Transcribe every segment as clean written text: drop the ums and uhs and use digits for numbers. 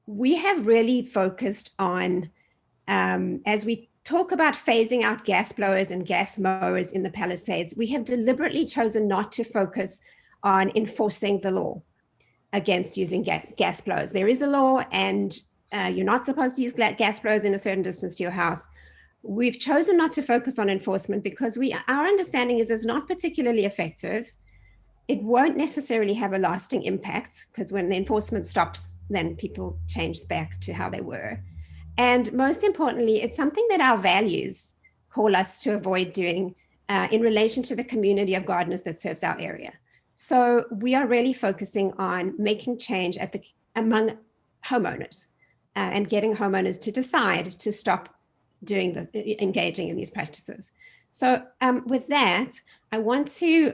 we have really focused on, as we talk about phasing out gas blowers and gas mowers in the Palisades, we have deliberately chosen not to focus on enforcing the law against using gas blowers. There is a law, and you're not supposed to use gas blowers in a certain distance to your house. We've chosen not to focus on enforcement because our understanding is it's not particularly effective. It won't necessarily have a lasting impact because when the enforcement stops, then people change back to how they were. And most importantly, it's something that our values call us to avoid doing in relation to the community of gardeners that serves our area. So we are really focusing on making change among homeowners and getting homeowners to decide to stop engaging in these practices. So with that, I want to,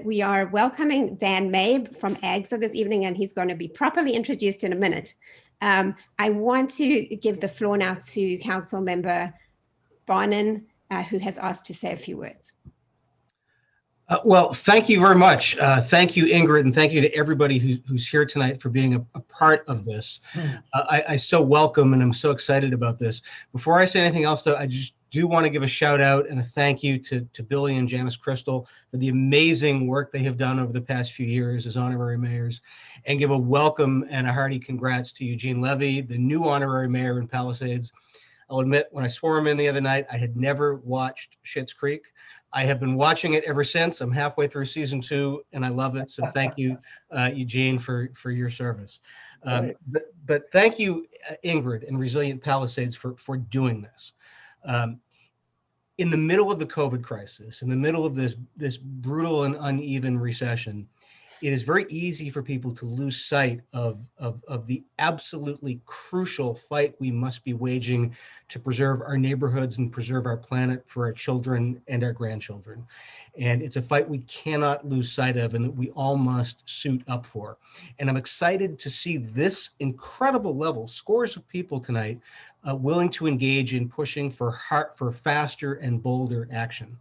we are welcoming Dan Mabe from AGSA this evening, and he's going to be properly introduced in a minute. I want to give the floor now to Council Member Barnan, who has asked to say a few words. Well, thank you very much. Thank you, Ingrid, and thank you to everybody who's here tonight for being a part of this. I so welcome and I'm so excited about this. Before I say anything else, though, I just do want to give a shout out and a thank you to Billy and Janice Crystal for the amazing work they have done over the past few years as honorary mayors, and give a welcome and a hearty congrats to Eugene Levy, the new honorary mayor in Palisades. I'll admit, when I swore him in the other night, I had never watched Schitt's Creek. I have been watching it ever since. I'm halfway through season 2 and I love it. So thank you, Eugene, for your service. But thank you, Ingrid and Resilient Palisades for doing this. In the middle of the COVID crisis, in the middle of this brutal and uneven recession, it is very easy for people to lose sight of the absolutely crucial fight we must be waging to preserve our neighborhoods and preserve our planet for our children and our grandchildren. And it's a fight we cannot lose sight of and that we all must suit up for. And I'm excited to see this incredible level, scores of people tonight, willing to engage in pushing for faster and bolder action.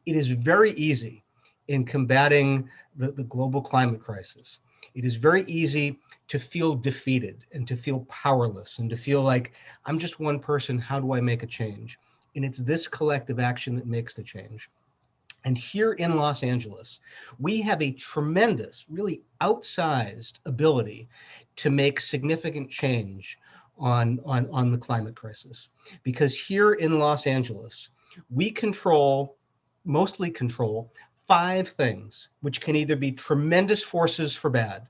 It is very easy in combating the global climate crisis. It is very easy to feel defeated and to feel powerless and to feel like, I'm just one person, how do I make a change? And it's this collective action that makes the change. And here in Los Angeles, we have a tremendous, really outsized ability to make significant change on the climate crisis. Because here in Los Angeles, we mostly control 5 things, which can either be tremendous forces for bad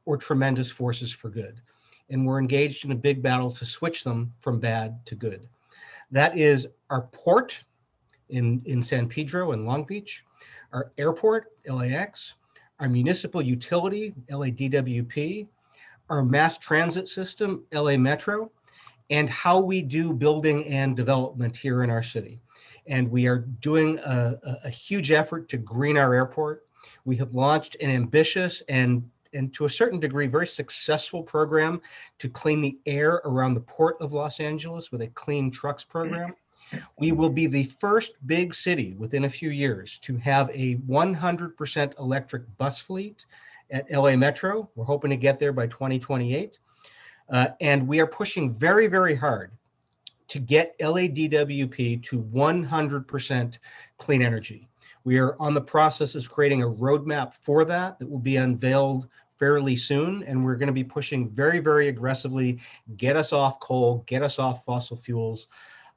or tremendous forces for good. And we're engaged in a big battle to switch them from bad to good. That is our port in San Pedro and Long Beach, our airport, LAX, our municipal utility, LADWP, our mass transit system, LA Metro, and how we do building and development here in our city. And we are doing a huge effort to green our airport. We have launched an ambitious and to a certain degree, very successful program to clean the air around the Port of Los Angeles with a Clean Trucks program. We will be the first big city within a few years to have a 100% electric bus fleet at LA Metro. We're hoping to get there by 2028. And we are pushing very, very hard to get LADWP to 100% clean energy. We are on the process of creating a roadmap for that will be unveiled fairly soon. And we're going to be pushing very, very aggressively, get us off coal, get us off fossil fuels,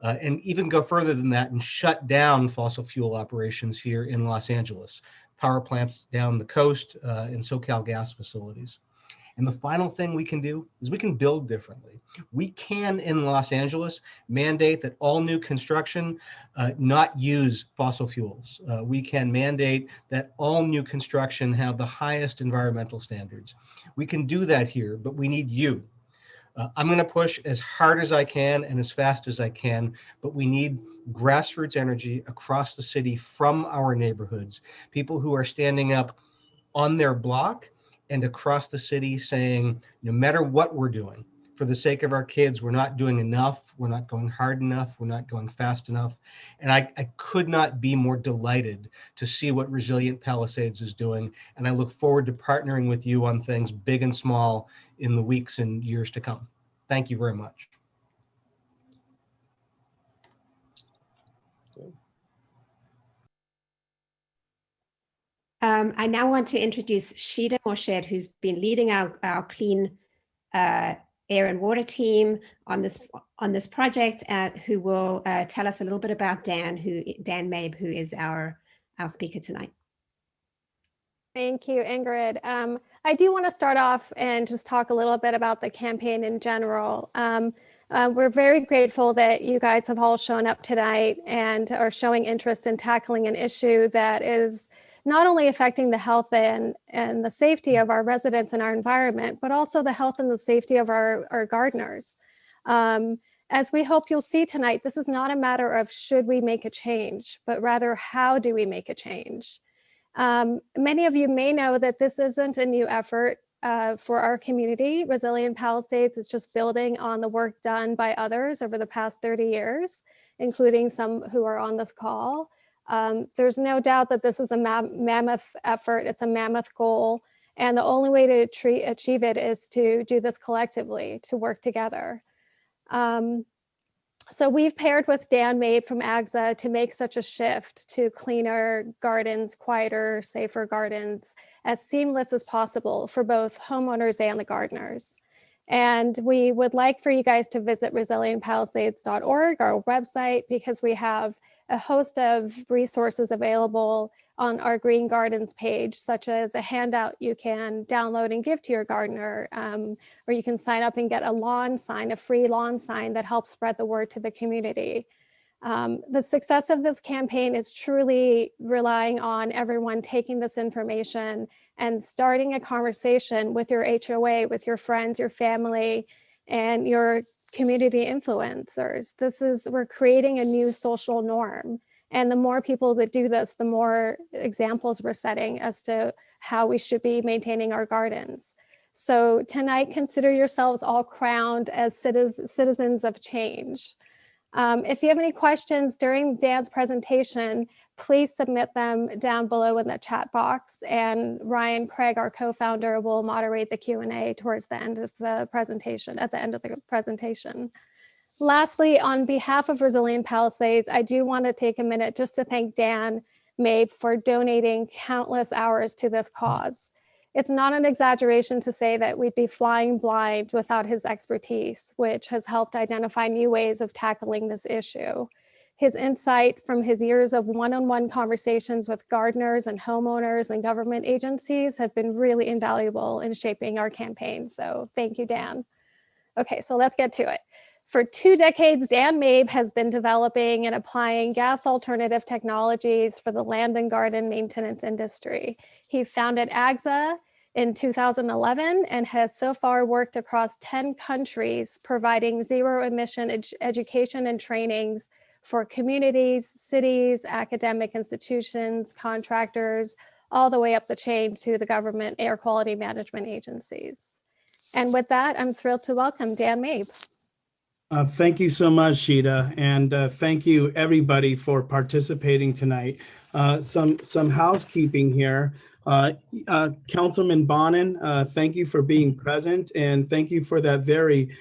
and even go further than that and shut down fossil fuel operations here in Los Angeles, power plants down the coast and SoCal gas facilities. And the final thing we can do is we can build differently. We can, in Los Angeles, mandate that all new construction not use fossil fuels. We can mandate that all new construction have the highest environmental standards. We can do that here, but we need you. I'm going to push as hard as I can and as fast as I can, but we need grassroots energy across the city from our neighborhoods, people who are standing up on their block and across the city saying, no matter what we're doing, for the sake of our kids, we're not doing enough. We're not going hard enough. We're not going fast enough. And I could not be more delighted to see what Resilient Palisades is doing. And I look forward to partnering with you on things big and small in the weeks and years to come. Thank you very much. I now want to introduce Shida Morshed, who's been leading our clean air and water team on this project, who will tell us a little bit about Dan Mabe, who is our speaker tonight. Thank you, Ingrid. I do want to start off and just talk a little bit about the campaign in general. We're very grateful that you guys have all shown up tonight and are showing interest in tackling an issue that is not only affecting the health and the safety of our residents and our environment, but also the health and the safety of our gardeners. As we hope you'll see tonight, this is not a matter of should we make a change, but rather how do we make a change? Many of you may know that this isn't a new effort for our community. Resilient Palisades is just building on the work done by others over the past 30 years, including some who are on this call. There's no doubt that this is a mammoth effort. It's a mammoth goal. And the only way to achieve it is to do this collectively, to work together. So we've paired with Dan Mabe from AGSA to make such a shift to cleaner gardens, quieter, safer gardens, as seamless as possible for both homeowners and the gardeners. And we would like for you guys to visit resilientpalisades.org, our website, because we have a host of resources available on our Green Gardens page, such as a handout you can download and give to your gardener, or you can sign up and get a lawn sign, a free lawn sign that helps spread the word to the community. The success of this campaign is truly relying on everyone taking this information and starting a conversation with your HOA, with your friends, your family, and your community influencers. We're creating a new social norm. And the more people that do this, the more examples we're setting as to how we should be maintaining our gardens. So tonight, consider yourselves all crowned as citizens of change. If you have any questions during Dan's presentation, please submit them down below in the chat box, and Ryan Craig, our co-founder, will moderate the Q&A towards the end of the presentation, at the end of the presentation. Lastly, on behalf of Resilient Palisades, I do want to take a minute just to thank Dan Mabe for donating countless hours to this cause. It's not an exaggeration to say that we'd be flying blind without his expertise, which has helped identify new ways of tackling this issue. His insight from his years of one-on-one conversations with gardeners and homeowners and government agencies have been really invaluable in shaping our campaign. So thank you, Dan. Okay, so let's get to it. For 2 decades, Dan Mabe has been developing and applying gas alternative technologies for the land and garden maintenance industry. He founded AGSA in 2011 and has so far worked across 10 countries, providing zero emission education and trainings for communities, cities, academic institutions, contractors, all the way up the chain to the government air quality management agencies. And with that, I'm thrilled to welcome Dan Mabe. Thank you so much, Sheeta, and thank you everybody for participating tonight. Some housekeeping here. Councilman Bonin, thank you for being present, and thank you for that very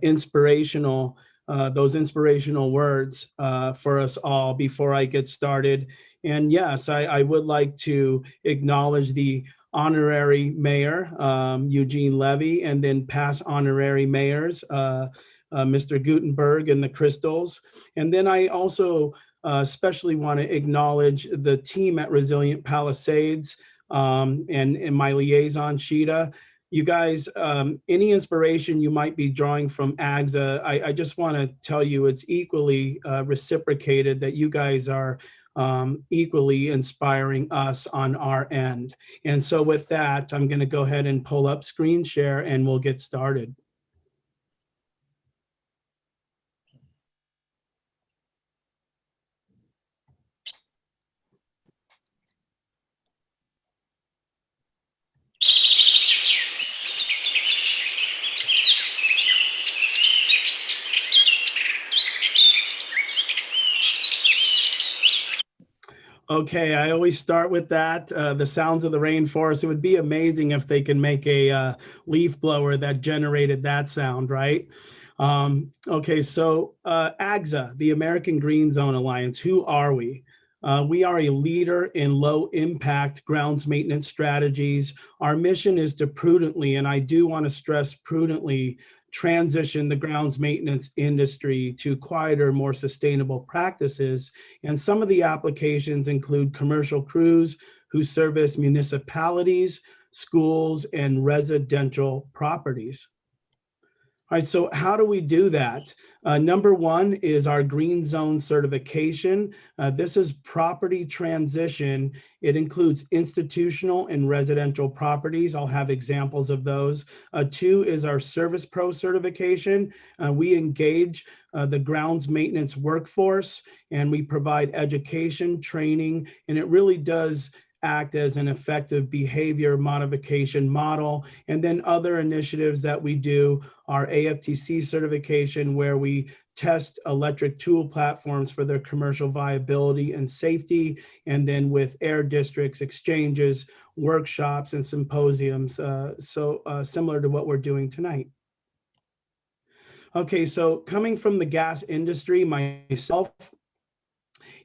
inspirational, those inspirational words for us all before I get started. And yes, I would like to acknowledge the honorary mayor, Eugene Levy, and then past honorary mayors, Mr. Gutenberg and the Crystals. And then I also especially want to acknowledge the team at Resilient Palisades and my liaison, Sheeta. You guys, any inspiration you might be drawing from AGSA, I just want to tell you it's equally reciprocated, that you guys are equally inspiring us on our end. And so with that, I'm going to go ahead and pull up screen share and we'll get started. Okay, I always start with that, the sounds of the rainforest. It would be amazing if they can make a leaf blower that generated that sound, right? Okay, so AGZA, the American Green Zone Alliance, who are we? We are a leader in low impact grounds maintenance strategies. Our mission is to prudently, and I do want to stress prudently, transition the grounds maintenance industry to quieter, more sustainable practices. And some of the applications include commercial crews who service municipalities, schools, and residential properties. All right, so how do we do that? Number one is our Green Zone certification. This is property transition. It includes institutional and residential properties. I'll have examples of those. Two is our Service Pro certification. We engage the grounds maintenance workforce, and we provide education, training, and it really does act as an effective behavior modification model. And then other initiatives that we do are AFTC certification, where we test electric tool platforms for their commercial viability and safety. And then with air districts, exchanges, workshops, and symposiums, similar to what we're doing tonight. Okay, so coming from the gas industry myself,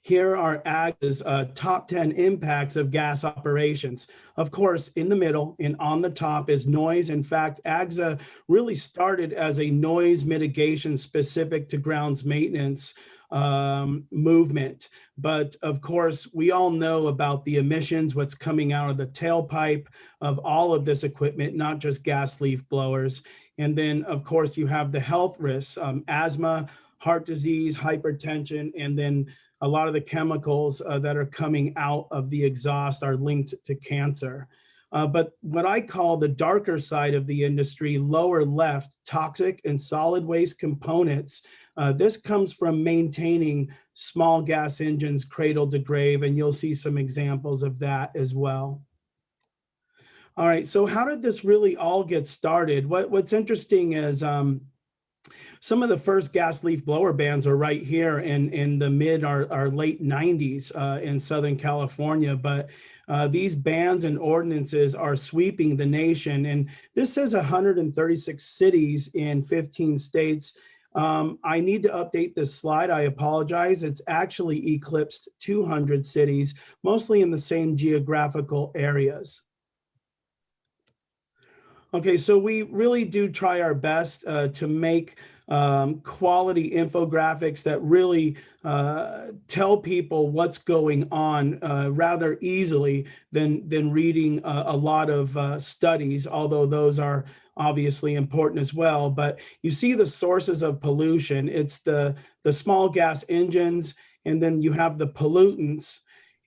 here are AGZA's top 10 impacts of gas operations. Of course, in the middle and on the top is noise. In fact, AGZA really started as a noise mitigation specific to grounds maintenance movement. But of course, we all know about the emissions, what's coming out of the tailpipe of all of this equipment, not just gas leaf blowers. And then, of course, you have the health risks, asthma, heart disease, hypertension, and then a lot of the chemicals that are coming out of the exhaust are linked to cancer. But what I call the darker side of the industry, lower left, toxic and solid waste components, this comes from maintaining small gas engines cradle to grave, and you'll see some examples of that as well. All right, so how did this really all get started? What's interesting is some of the first gas leaf blower bans are right here in the mid or late 90s in Southern California. But these bans and ordinances are sweeping the nation. And this says 136 cities in 15 states. I need to update this slide. I apologize. It's actually eclipsed 200 cities, mostly in the same geographical areas. Okay, so we really do try our best to make quality infographics that really tell people what's going on rather easily than reading a lot of studies, although those are obviously important as well. But you see the sources of pollution. It's the small gas engines, and then you have the pollutants,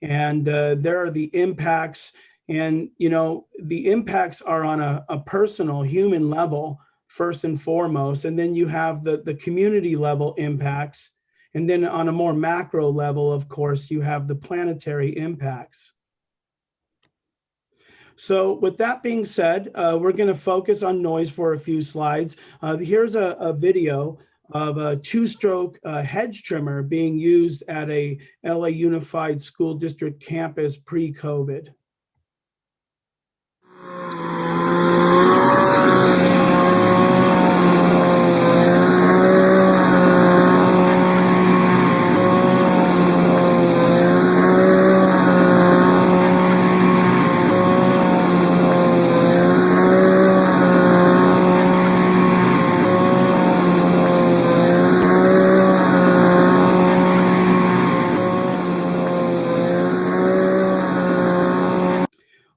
and there are the impacts. And, you know, the impacts are on a personal human level, first and foremost. And then you have the community level impacts. And then on a more macro level, of course, you have the planetary impacts. So with that being said, we're going to focus on noise for a few slides. Here's a video of a two-stroke hedge trimmer being used at a LA Unified School District campus pre-COVID.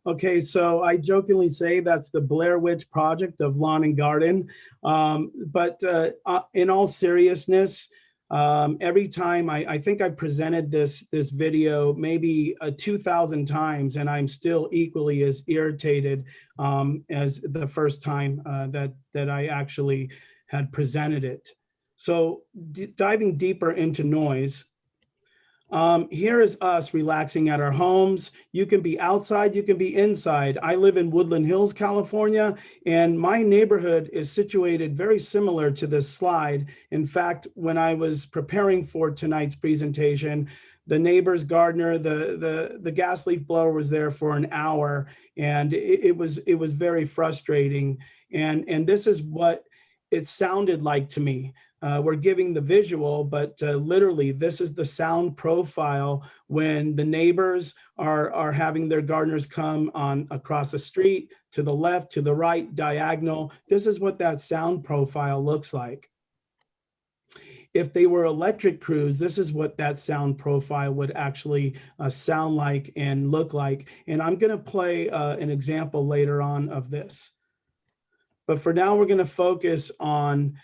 Okay, so I jokingly say that's the Blair Witch Project of lawn and garden. But in all seriousness, every time I think I've presented this video maybe 2,000 times, and I'm still equally as irritated as the first time that I actually had presented it. So diving deeper into noise. Here is us relaxing at our homes. You can be outside, you can be inside. I live in Woodland Hills, California, and my neighborhood is situated very similar to this slide. In fact, when I was preparing for tonight's presentation, the neighbor's gardener, the gas leaf blower was there for an hour, and it was very frustrating. And this is what it sounded like to me. We're giving the visual, but literally this is the sound profile when the neighbors are having their gardeners come on across the street, to the left, to the right, diagonal. This is what that sound profile looks like. If they were electric crews, this is what that sound profile would actually sound like and look like. And I'm going to play an example later on of this. But for now, we're going to focus on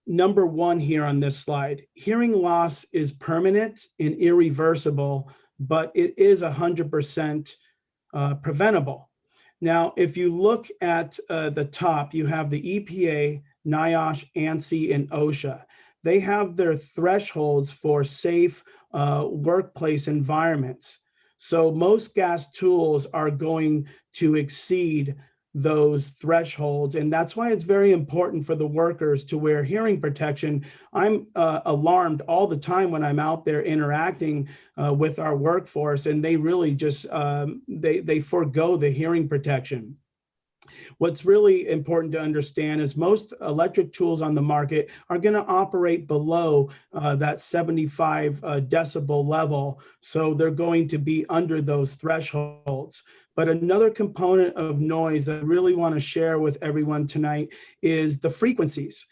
number one here on this slide. Hearing loss is permanent and irreversible, but it is 100% preventable. Now, if you look at the top, you have the EPA, NIOSH, ANSI, and OSHA. They have their thresholds for safe workplace environments. So most gas tools are going to exceed those thresholds. And that's why it's very important for the workers to wear hearing protection. I'm alarmed all the time when I'm out there interacting with our workforce, and they really just, they forego the hearing protection. What's really important to understand is most electric tools on the market are going to operate below that 75 decibel level. So they're going to be under those thresholds. But another component of noise that I really want to share with everyone tonight is the frequencies.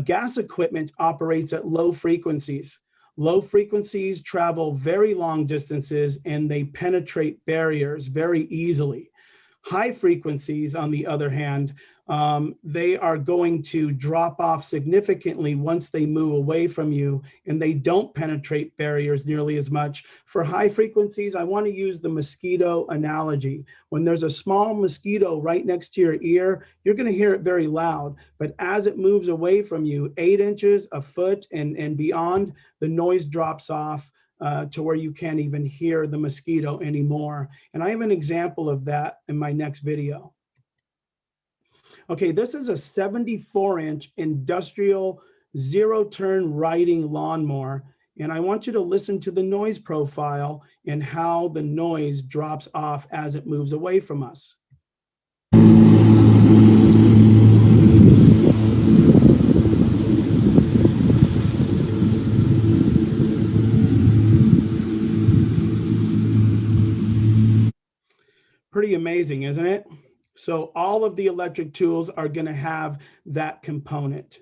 Gas equipment operates at low frequencies. Low frequencies travel very long distances and they penetrate barriers very easily. High frequencies, on the other hand, they are going to drop off significantly once they move away from you, and they don't penetrate barriers nearly as much. For high frequencies, I want to use the mosquito analogy. When there's a small mosquito right next to your ear, you're going to hear it very loud. But as it moves away from you, 8 inches, a foot, and beyond, the noise drops off to where you can't even hear the mosquito anymore. And I have an example of that in my next video. Okay, this is a 74-inch industrial zero-turn riding lawnmower. And I want you to listen to the noise profile and how the noise drops off as it moves away from us. Pretty amazing, isn't it? So all of the electric tools are going to have that component.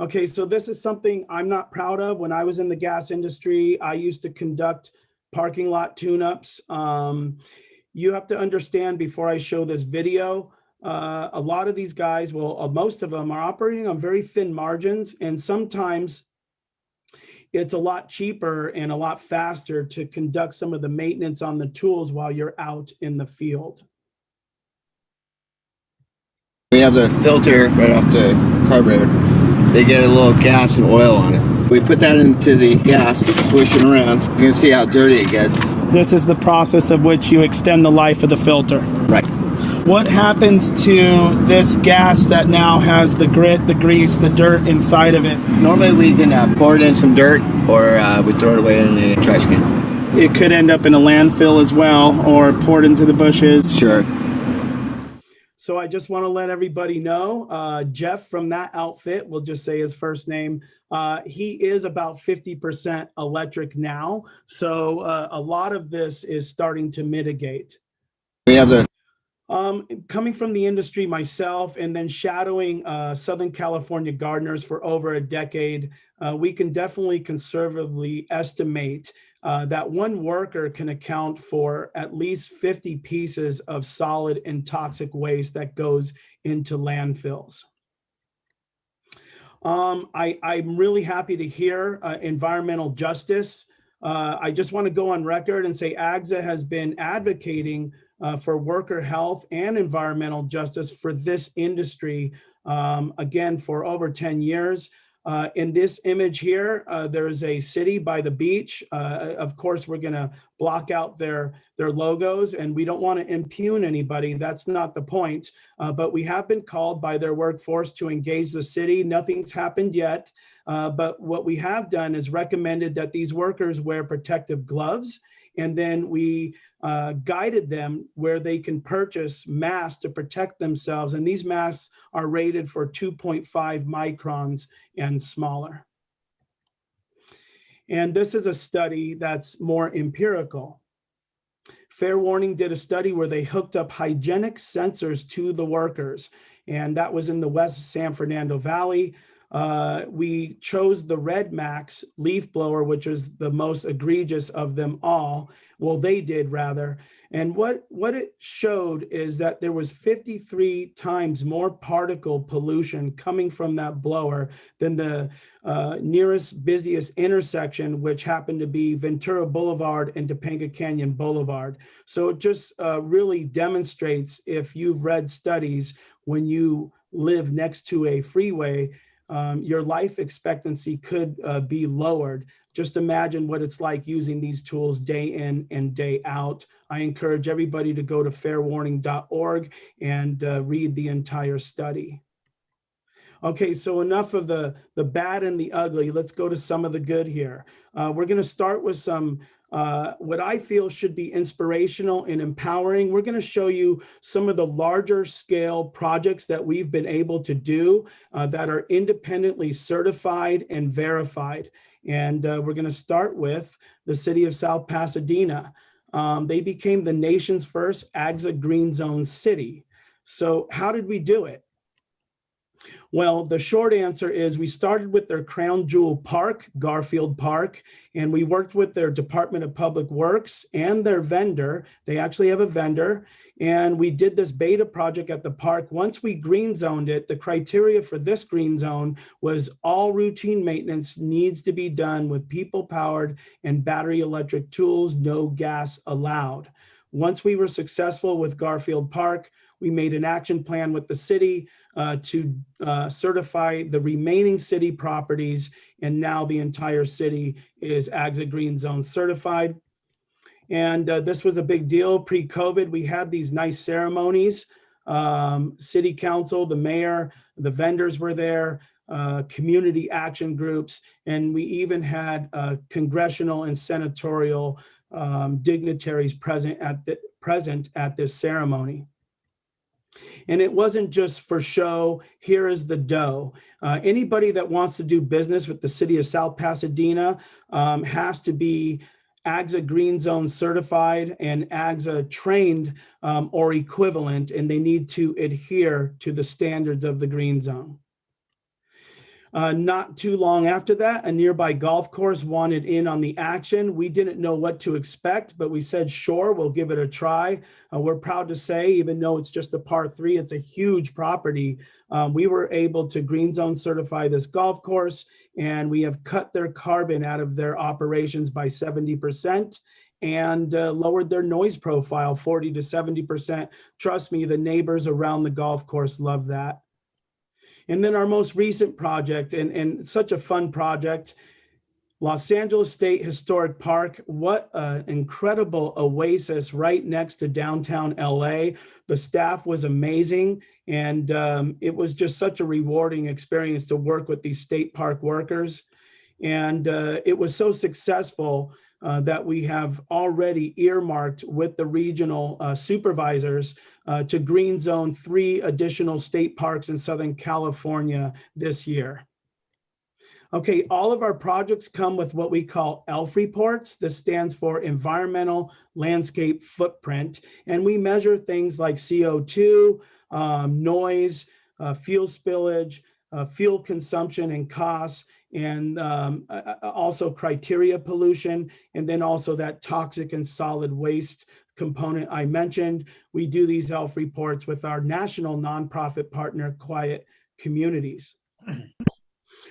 Okay, so this is something I'm not proud of. When I was in the gas industry, I used to conduct parking lot tune-ups. You have to understand, before I show this video, a lot of these guys, well, most of them are operating on very thin margins, and sometimes it's a lot cheaper and a lot faster to conduct some of the maintenance on the tools while you're out in the field. We have the filter right off the carburetor. They get a little gas and oil on it. We put that into the gas, swish it around. You can see how dirty it gets. This is the process of which you extend the life of the filter. Right. What happens to this gas that now has the grit, the grease, the dirt inside of it? Normally we can pour it in some dirt, or we throw it away in the trash can. It could end up in a landfill as well, or poured into the bushes. Sure. So I just want to let everybody know, Jeff from that outfit, we'll just say his first name, he is about 50% electric now. So a lot of this is starting to mitigate. We have the coming from the industry myself and then shadowing Southern California gardeners for over a decade, we can definitely conservatively estimate that one worker can account for at least 50 pieces of solid and toxic waste that goes into landfills. I'm really happy to hear environmental justice. I just want to go on record and say AGSA has been advocating for worker health and environmental justice for this industry, again, for over 10 years. In this image here, there is a city by the beach. Of course, we're going to block out their logos, and we don't want to impugn anybody. That's not the point. But we have been called by their workforce to engage the city. Nothing's happened yet. But what we have done is recommended that these workers wear protective gloves. And then we guided them where they can purchase masks to protect themselves. And these masks are rated for 2.5 microns and smaller. And this is a study that's more empirical. Fair Warning did a study where they hooked up hygienic sensors to the workers. And that was in the West San Fernando Valley. We chose the Red Max leaf blower, which is the most egregious of them all. Well, they did rather. And what it showed is that there was 53 times more particle pollution coming from that blower than the nearest busiest intersection, which happened to be Ventura Boulevard and Topanga Canyon Boulevard. So it just really demonstrates, if you've read studies, when you live next to a freeway, your life expectancy could be lowered. Just imagine what it's like using these tools day in and day out. I encourage everybody to go to fairwarning.org and read the entire study. Okay, so enough of the bad and the ugly. Let's go to some of the good here. We're going to start with some what I feel should be inspirational and empowering. We're going to show you some of the larger scale projects that we've been able to do that are independently certified and verified. And we're going to start with the city of South Pasadena. They became the nation's first AGSA Green Zone city. So how did we do it? Well, the short answer is we started with their crown jewel park, Garfield Park, and we worked with their Department of Public Works and their vendor. They actually have a vendor, and we did this beta project at the park. Once we green zoned it, the criteria for this green zone was all routine maintenance needs to be done with people-powered and battery electric tools, no gas allowed. Once we were successful with Garfield Park, we made an action plan with the city to certify the remaining city properties, and now the entire city is AGSA Green Zone certified. And this was a big deal. Pre-COVID, we had these nice ceremonies. City council, the mayor, the vendors were there, community action groups, and we even had congressional and senatorial dignitaries present at this ceremony. And it wasn't just for show. Here is the dough. Anybody that wants to do business with the city of South Pasadena has to be AGSA Green Zone certified and AGSA trained or equivalent, and they need to adhere to the standards of the Green Zone. Not too long after that, a nearby golf course wanted in on the action. We didn't know what to expect, but we said, sure, we'll give it a try. We're proud to say, even though it's just a par 3, it's a huge property. We were able to Green Zone certify this golf course, and we have cut their carbon out of their operations by 70%. And lowered their noise profile 40 to 70%. Trust me, the neighbors around the golf course love that. And then our most recent project, and such a fun project, Los Angeles State Historic Park. What an incredible oasis right next to downtown LA. The staff was amazing, and it was just such a rewarding experience to work with these state park workers. And it was so successful that we have already earmarked with the regional supervisors to green zone 3 additional state parks in Southern California this year. Okay, all of our projects come with what we call ELF reports. This stands for Environmental Landscape Footprint. And we measure things like CO2, noise, fuel spillage, fuel consumption and costs, and also criteria pollution, and then also that toxic and solid waste component I mentioned. We do these ELF reports with our national nonprofit partner, Quiet Communities.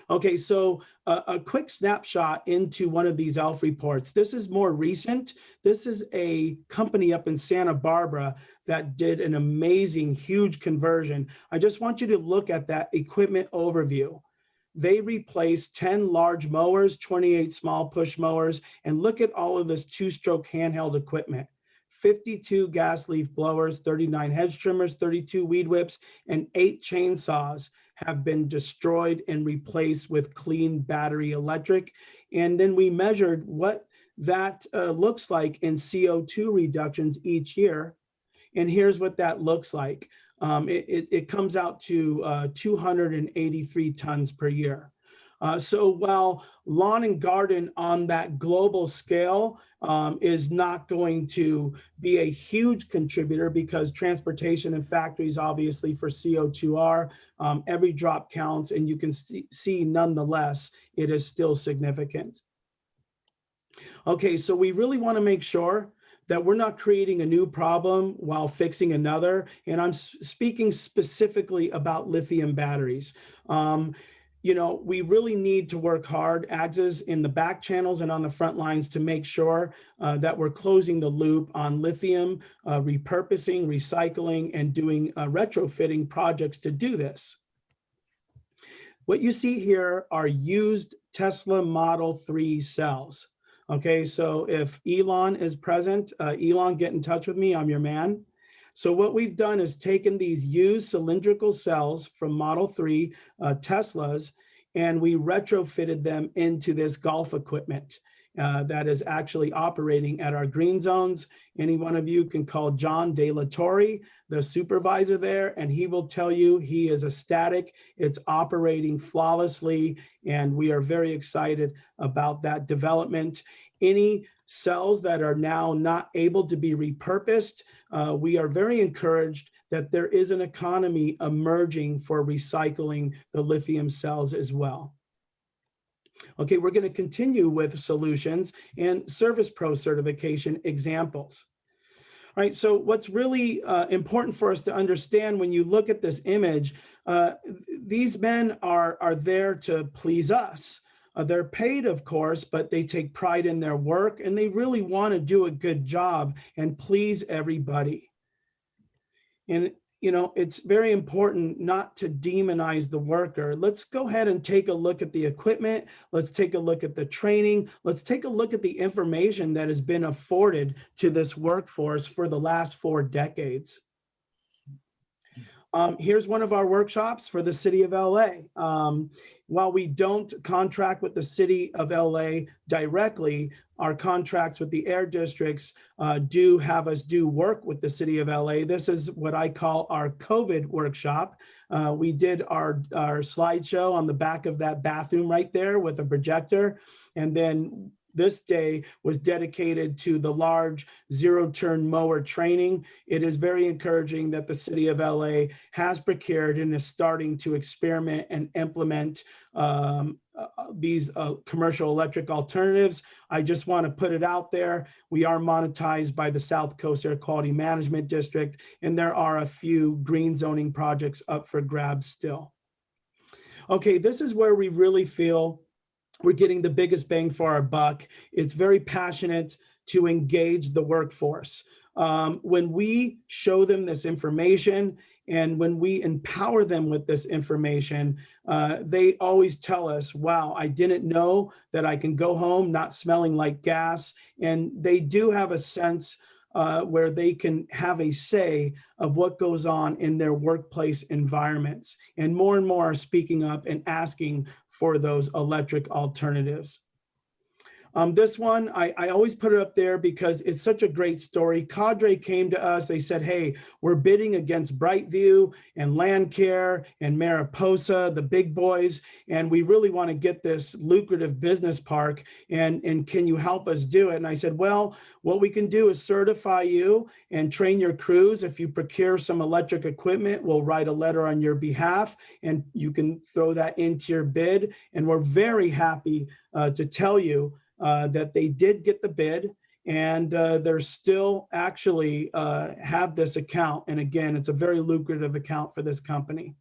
Okay, so a quick snapshot into one of these ELF reports. This is more recent. This is a company up in Santa Barbara that did an amazing, huge conversion. I just want you to look at that equipment overview. They replaced 10 large mowers, 28 small push mowers, and look at all of this two-stroke handheld equipment. 52 gas leaf blowers, 39 hedge trimmers, 32 weed whips, and 8 chainsaws have been destroyed and replaced with clean battery electric. And then we measured what that looks like in CO2 reductions each year. And here's what that looks like. It comes out to 283 tons per year. So while lawn and garden on that global scale is not going to be a huge contributor, because transportation and factories obviously for CO2 are, every drop counts, and you can see nonetheless, it is still significant. Okay, so we really want to make sure that we're not creating a new problem while fixing another. And I'm speaking specifically about lithium batteries. You know, we really need to work hard, AGSAs in the back channels and on the front lines, to make sure that we're closing the loop on lithium, repurposing, recycling, and doing retrofitting projects to do this. What you see here are used Tesla Model 3 cells. Okay, so if Elon is present, Elon, get in touch with me, I'm your man. So what we've done is taken these used cylindrical cells from Model 3 Teslas, and we retrofitted them into this golf equipment that is actually operating at our green zones. Any one of you can call John De La Torre, the supervisor there, and he will tell you he is ecstatic. It's operating flawlessly, and we are very excited about that development. Any cells that are now not able to be repurposed, we are very encouraged that there is an economy emerging for recycling the lithium cells as well. Okay, we're going to continue with solutions and Service Pro certification examples. All right, so what's really important for us to understand when you look at this image, these men are there to please us. They're paid, of course, but they take pride in their work, and they really want to do a good job and please everybody. And, you know, it's very important not to demonize the worker. Let's go ahead and take a look at the equipment. Let's take a look at the training. Let's take a look at the information that has been afforded to this workforce for the last 4 decades. Here's one of our workshops for the city of LA. While we don't contract with the city of LA directly, our contracts with the air districts do have us do work with the city of LA. This is what I call our COVID workshop. We did our slideshow on the back of that bathroom right there with a projector. And then this day was dedicated to the large zero-turn mower training. It is very encouraging that the city of LA has procured and is starting to experiment and implement these commercial electric alternatives. I just want to put it out there. We are monetized by the South Coast Air Quality Management District, and there are a few green zoning projects up for grabs still. Okay, this is where we really feel we're getting the biggest bang for our buck. It's very passionate to engage the workforce. When we show them this information and when we empower them with this information, they always tell us, wow, I didn't know that I can go home not smelling like gas. And they do have a sense where they can have a say of what goes on in their workplace environments. And more are speaking up and asking for those electric alternatives. This one, I always put it up there because it's such a great story. Cadre came to us. They said, hey, we're bidding against Brightview and Landcare and Mariposa, the big boys, and we really want to get this lucrative business park, and can you help us do it? And I said, well, what we can do is certify you and train your crews. If you procure some electric equipment, we'll write a letter on your behalf, and you can throw that into your bid. And we're very happy to tell you that they did get the bid, and they're still actually have this account. And again, it's a very lucrative account for this company.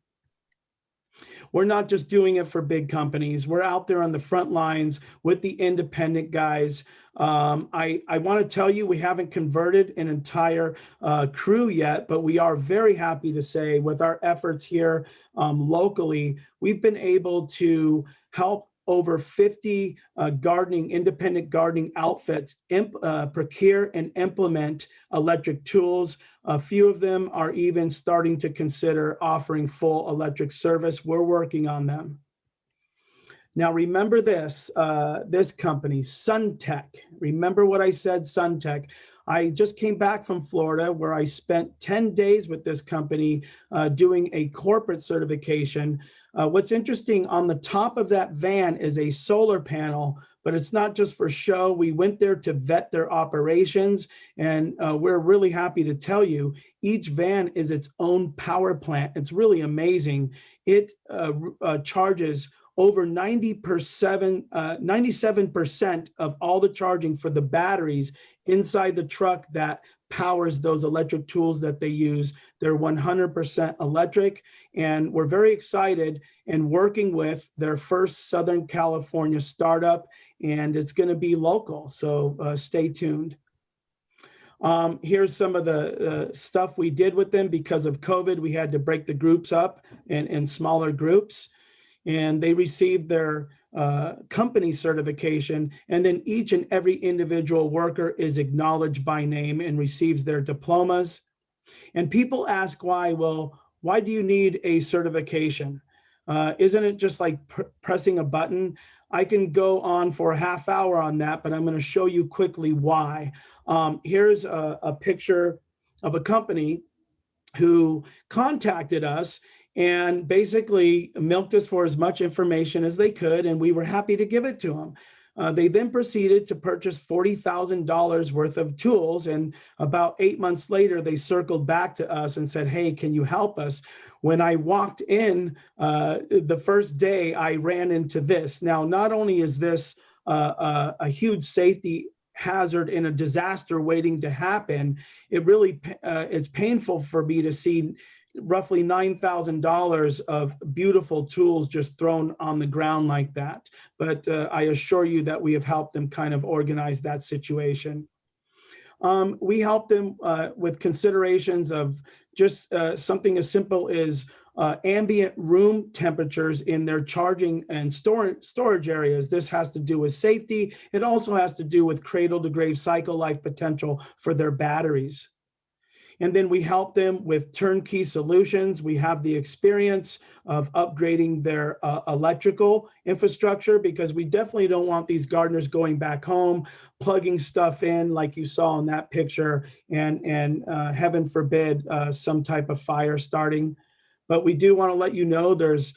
We're not just doing it for big companies. We're out there on the front lines with the independent guys. I want to tell you, we haven't converted an entire crew yet, but we are very happy to say with our efforts here locally, we've been able to help over 50 independent gardening outfits procure and implement electric tools. A few of them are even starting to consider offering full electric service. We're working on them. Now, remember this company, SunTech. Remember what I said, SunTech. I just came back from Florida where I spent 10 days with this company doing a corporate certification. What's interesting, on the top of that van is a solar panel, but it's not just for show. We went there to vet their operations, and we're really happy to tell you each van is its own power plant. It's really amazing. It charges over 97% of all the charging for the batteries inside the truck that powers those electric tools that they use. They're 100% electric, and we're very excited and working with their first Southern California startup, and it's going to be local, so stay tuned. Here's some of the stuff we did with them. Because of COVID, we had to break the groups up in smaller groups, and they received their company certification, and then each and every individual worker is acknowledged by name and receives their diplomas. And people ask why. Well, why do you need a certification? Isn't it just like pressing a button? I can go on for a half hour on that, but I'm going to show you quickly why. Here's a picture of a company who contacted us and basically milked us for as much information as they could, and we were happy to give it to them. They then proceeded to purchase $40,000 worth of tools, and about 8 months later, they circled back to us and said, hey, can you help us? When I walked in the first day, I ran into this. Now, not only is this a huge safety hazard in a disaster waiting to happen, it really it's painful for me to see roughly $9,000 of beautiful tools just thrown on the ground like that. But I assure you that we have helped them kind of organize that situation. We helped them with considerations of just something as simple as ambient room temperatures in their charging and storage areas. This has to do with safety. It also has to do with cradle to grave cycle life potential for their batteries. And then we help them with turnkey solutions. We have the experience of upgrading their electrical infrastructure, because we definitely don't want these gardeners going back home, plugging stuff in like you saw in that picture, and heaven forbid, some type of fire starting. But we do want to let you know there's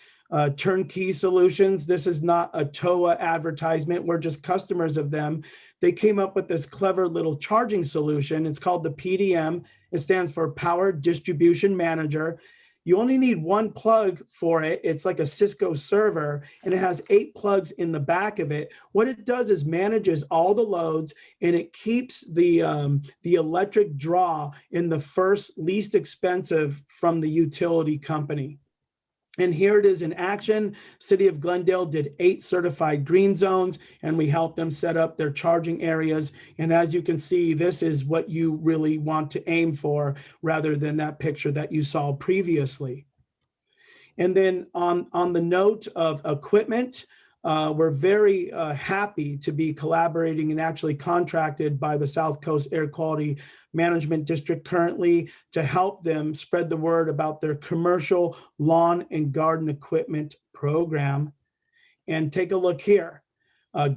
turnkey solutions. This is not a TOA advertisement. We're just customers of them. They came up with this clever little charging solution. It's called the PDM. It stands for Power Distribution Manager. You only need one plug for it. It's like a Cisco server, and it has 8 plugs in the back of it. What it does is manages all the loads, and it keeps the electric draw in the first least expensive from the utility company. And here it is in action. City of Glendale did 8 certified green zones, and we helped them set up their charging areas. And as you can see, this is what you really want to aim for, rather than that picture that you saw previously. And then on the note of equipment, we're very happy to be collaborating and actually contracted by the South Coast Air Quality Management District currently to help them spread the word about their commercial lawn and garden equipment program. And take a look here.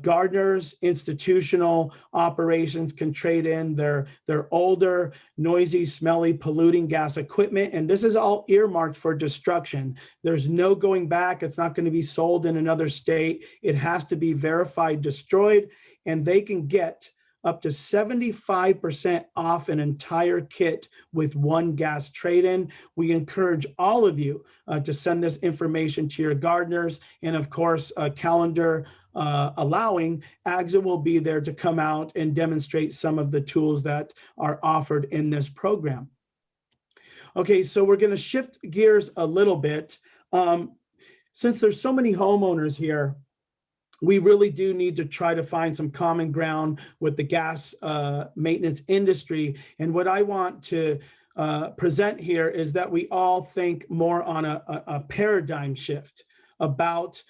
Gardeners, institutional operations can trade in their older, noisy, smelly, polluting gas equipment. And this is all earmarked for destruction. There's no going back. It's not going to be sold in another state. It has to be verified, destroyed, and they can get up to 75% off an entire kit with one gas trade-in. We encourage all of you to send this information to your gardeners. And of course, calendar allowing, AGSA will be there to come out and demonstrate some of the tools that are offered in this program. Okay, so we're going to shift gears a little bit. since there's so many homeowners here, we really do need to try to find some common ground with the gas maintenance industry. And what I want to present here is that we all think more on a paradigm shift about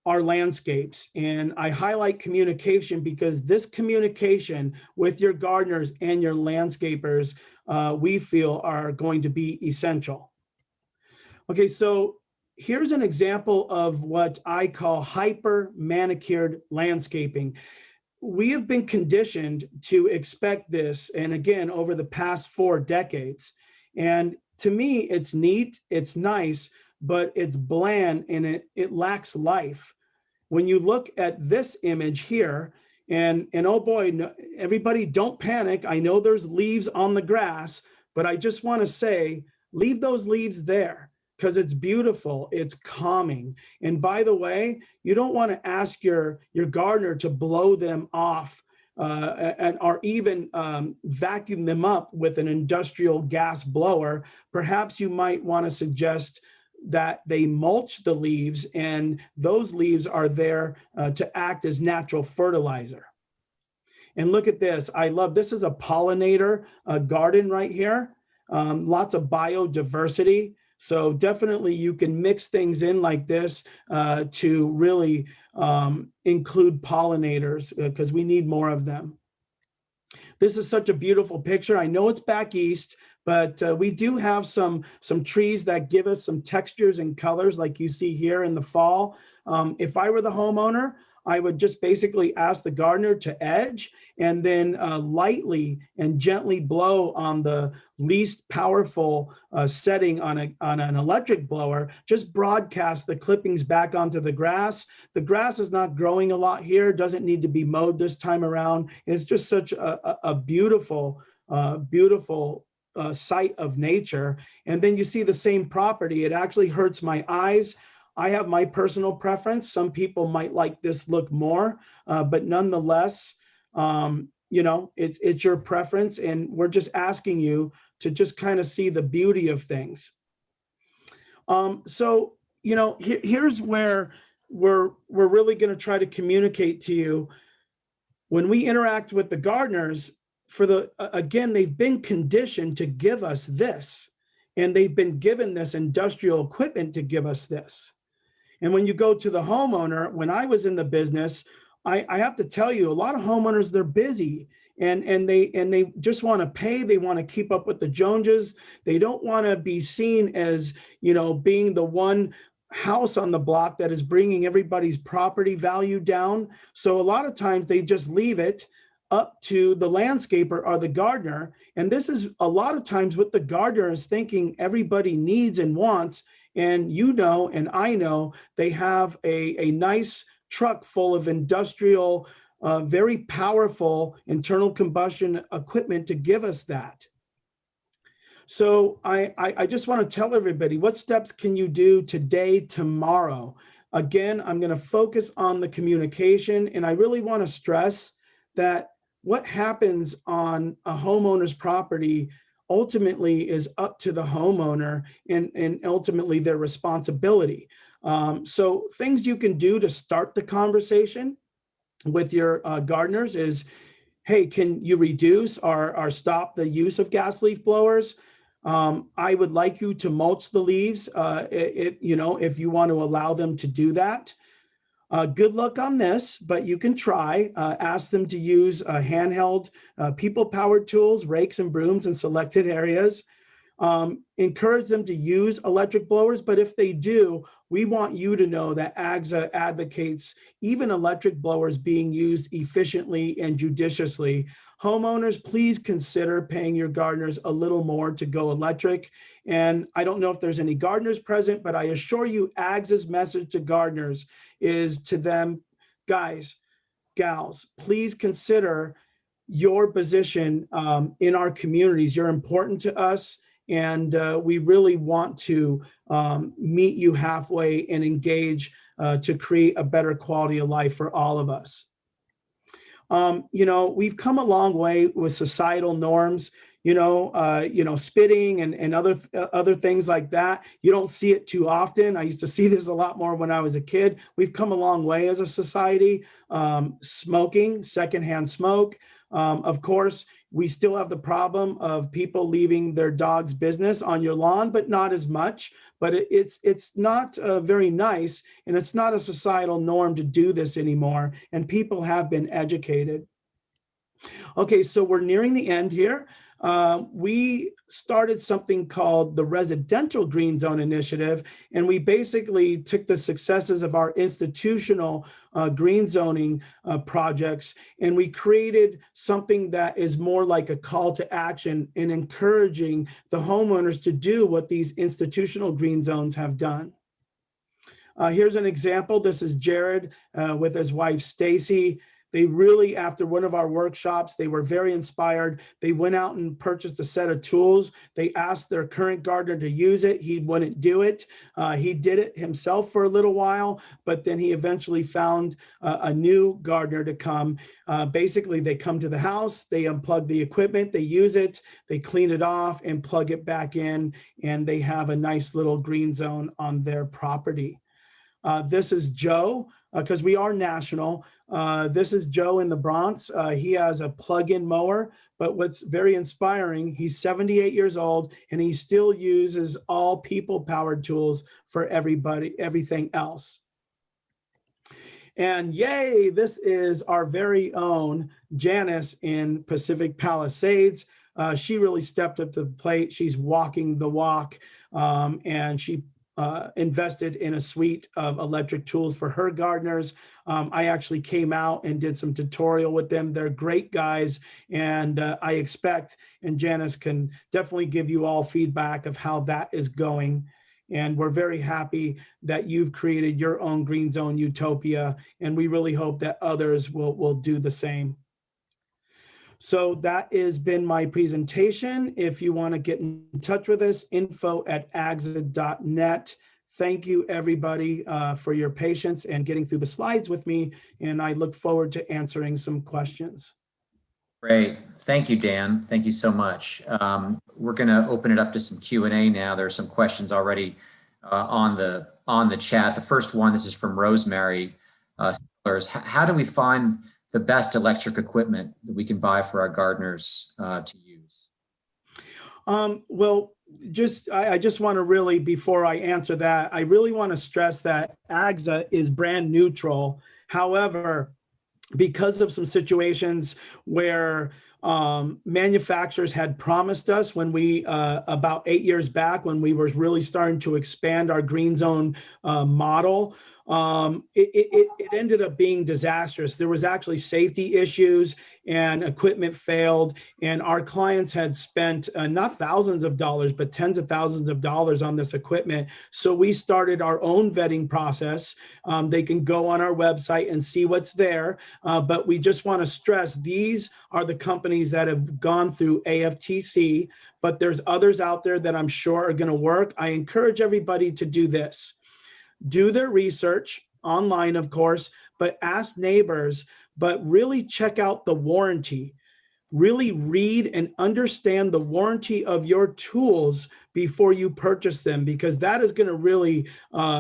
our landscapes. And I highlight communication because this communication with your gardeners and your landscapers, we feel are going to be essential. Okay, so here's an example of what I call hyper manicured landscaping. We have been conditioned to expect this, and again, over the past 4 decades. And to me, it's neat, it's nice, but it's bland and it lacks life. When you look at this image here, and oh boy, no, everybody don't panic. I know there's leaves on the grass, but I just want to say, leave those leaves there because it's beautiful, it's calming. And by the way, you don't want to ask your gardener to blow them off or even vacuum them up with an industrial gas blower. Perhaps you might want to suggest that they mulch the leaves, and those leaves are there to act as natural fertilizer. And look at this. I love, this is a pollinator garden right here. Lots of biodiversity. So definitely you can mix things in like this to really include pollinators because we need more of them. This is such a beautiful picture. I know it's back east, but we do have some trees that give us some textures and colors like you see here in the fall. If I were the homeowner, I would just basically ask the gardener to edge and then lightly and gently blow on the least powerful setting on an electric blower. Just broadcast the clippings back onto the grass. The grass is not growing a lot here, doesn't need to be mowed this time around. It's just such a beautiful, beautiful sight of nature. And then you see the same property. It actually hurts my eyes. I have my personal preference. Some people might like this look more, but nonetheless, you know, it's your preference, and we're just asking you to just kind of see the beauty of things. So, you know, here's where we're really going to try to communicate to you. When we interact with the gardeners, again, they've been conditioned to give us this, and they've been given this industrial equipment to give us this. And when you go to the homeowner, when I was in the business, I have to tell you, a lot of homeowners, they're busy and they just want to pay. They want to keep up with the Joneses. They don't want to be seen as, you know, being the one house on the block that is bringing everybody's property value down. So a lot of times they just leave it up to the landscaper or the gardener. And this is a lot of times what the gardener is thinking everybody needs and wants. And you know, and I know, they have a nice truck full of industrial, very powerful internal combustion equipment to give us that. So I just want to tell everybody, what steps can you do today, tomorrow? Again, I'm going to focus on the communication, and I really want to stress that what happens on a homeowner's property ultimately is up to the homeowner and ultimately their responsibility. So things you can do to start the conversation with your gardeners is, hey, can you reduce or stop the use of gas leaf blowers? I would like you to mulch the leaves, you know, if you want to allow them to do that. Good luck on this, but you can try. Ask them to use handheld, people-powered tools, rakes and brooms in selected areas. Encourage them to use electric blowers, but if they do, we want you to know that AGSA advocates even electric blowers being used efficiently and judiciously. Homeowners, please consider paying your gardeners a little more to go electric. And I don't know if there's any gardeners present, but I assure you AGSA's message to gardeners is to them, guys, gals, please consider your position in our communities. You're important to us. And we really want to meet you halfway and engage to create a better quality of life for all of us. You know, we've come a long way with societal norms. spitting and other things like that. You don't see it too often. I used to see this a lot more when I was a kid. We've come a long way as a society. Smoking, secondhand smoke. Of course, we still have the problem of people leaving their dog's business on your lawn, but not as much. But it's not very nice, and it's not a societal norm to do this anymore. And people have been educated. Okay, so we're nearing the end here. We started something called the Residential Green Zone Initiative, and we basically took the successes of our institutional green zoning projects, and we created something that is more like a call to action in encouraging the homeowners to do what these institutional green zones have done. Here's an example. This is Jared with his wife, Stacy. They really, after one of our workshops, they were very inspired. They went out and purchased a set of tools. They asked their current gardener to use it. He wouldn't do it. He did it himself for a little while, but then he eventually found a new gardener to come. Basically, they come to the house, they unplug the equipment, they use it, they clean it off and plug it back in, and they have a nice little green zone on their property. This is Joe, because we are national. This is Joe in the Bronx. He has a plug-in mower, but what's very inspiring, he's 78 years old, and he still uses all people-powered tools for everything else. And yay, this is our very own Janice in Pacific Palisades. She really stepped up to the plate. She's walking the walk, and she invested in a suite of electric tools for her gardeners. I actually came out and did some tutorial with them. They're great guys, and I expect, and Janice can definitely give you all feedback of how that is going. And we're very happy that you've created your own green zone utopia, and we really hope that others will do the same. So that has been my presentation. If you want to get in touch with us, info@agza.net. Thank you, everybody, for your patience and getting through the slides with me. And I look forward to answering some questions. Great. Thank you, Dan. Thank you so much. We're going to open it up to some Q&A now. There are some questions already on the chat. The first one, this is from Rosemary. How do we find the best electric equipment that we can buy for our gardeners to use? Well, I just want to really, before I answer that, I really want to stress that AGZA is brand neutral. However, because of some situations where manufacturers had promised us when we, about 8 years back, when we were really starting to expand our green zone model, it ended up being disastrous. There was actually safety issues and equipment failed, and our clients had spent not thousands of dollars, but tens of thousands of dollars on this equipment. So we started our own vetting process. They can go on our website and see what's there, but we just want to stress these are the companies that have gone through AFTC, but there's others out there that I'm sure are going to work. I encourage everybody to do this. Do their research online, of course, but ask neighbors, but really check out the warranty. Really read and understand the warranty of your tools before you purchase them, because that is going to really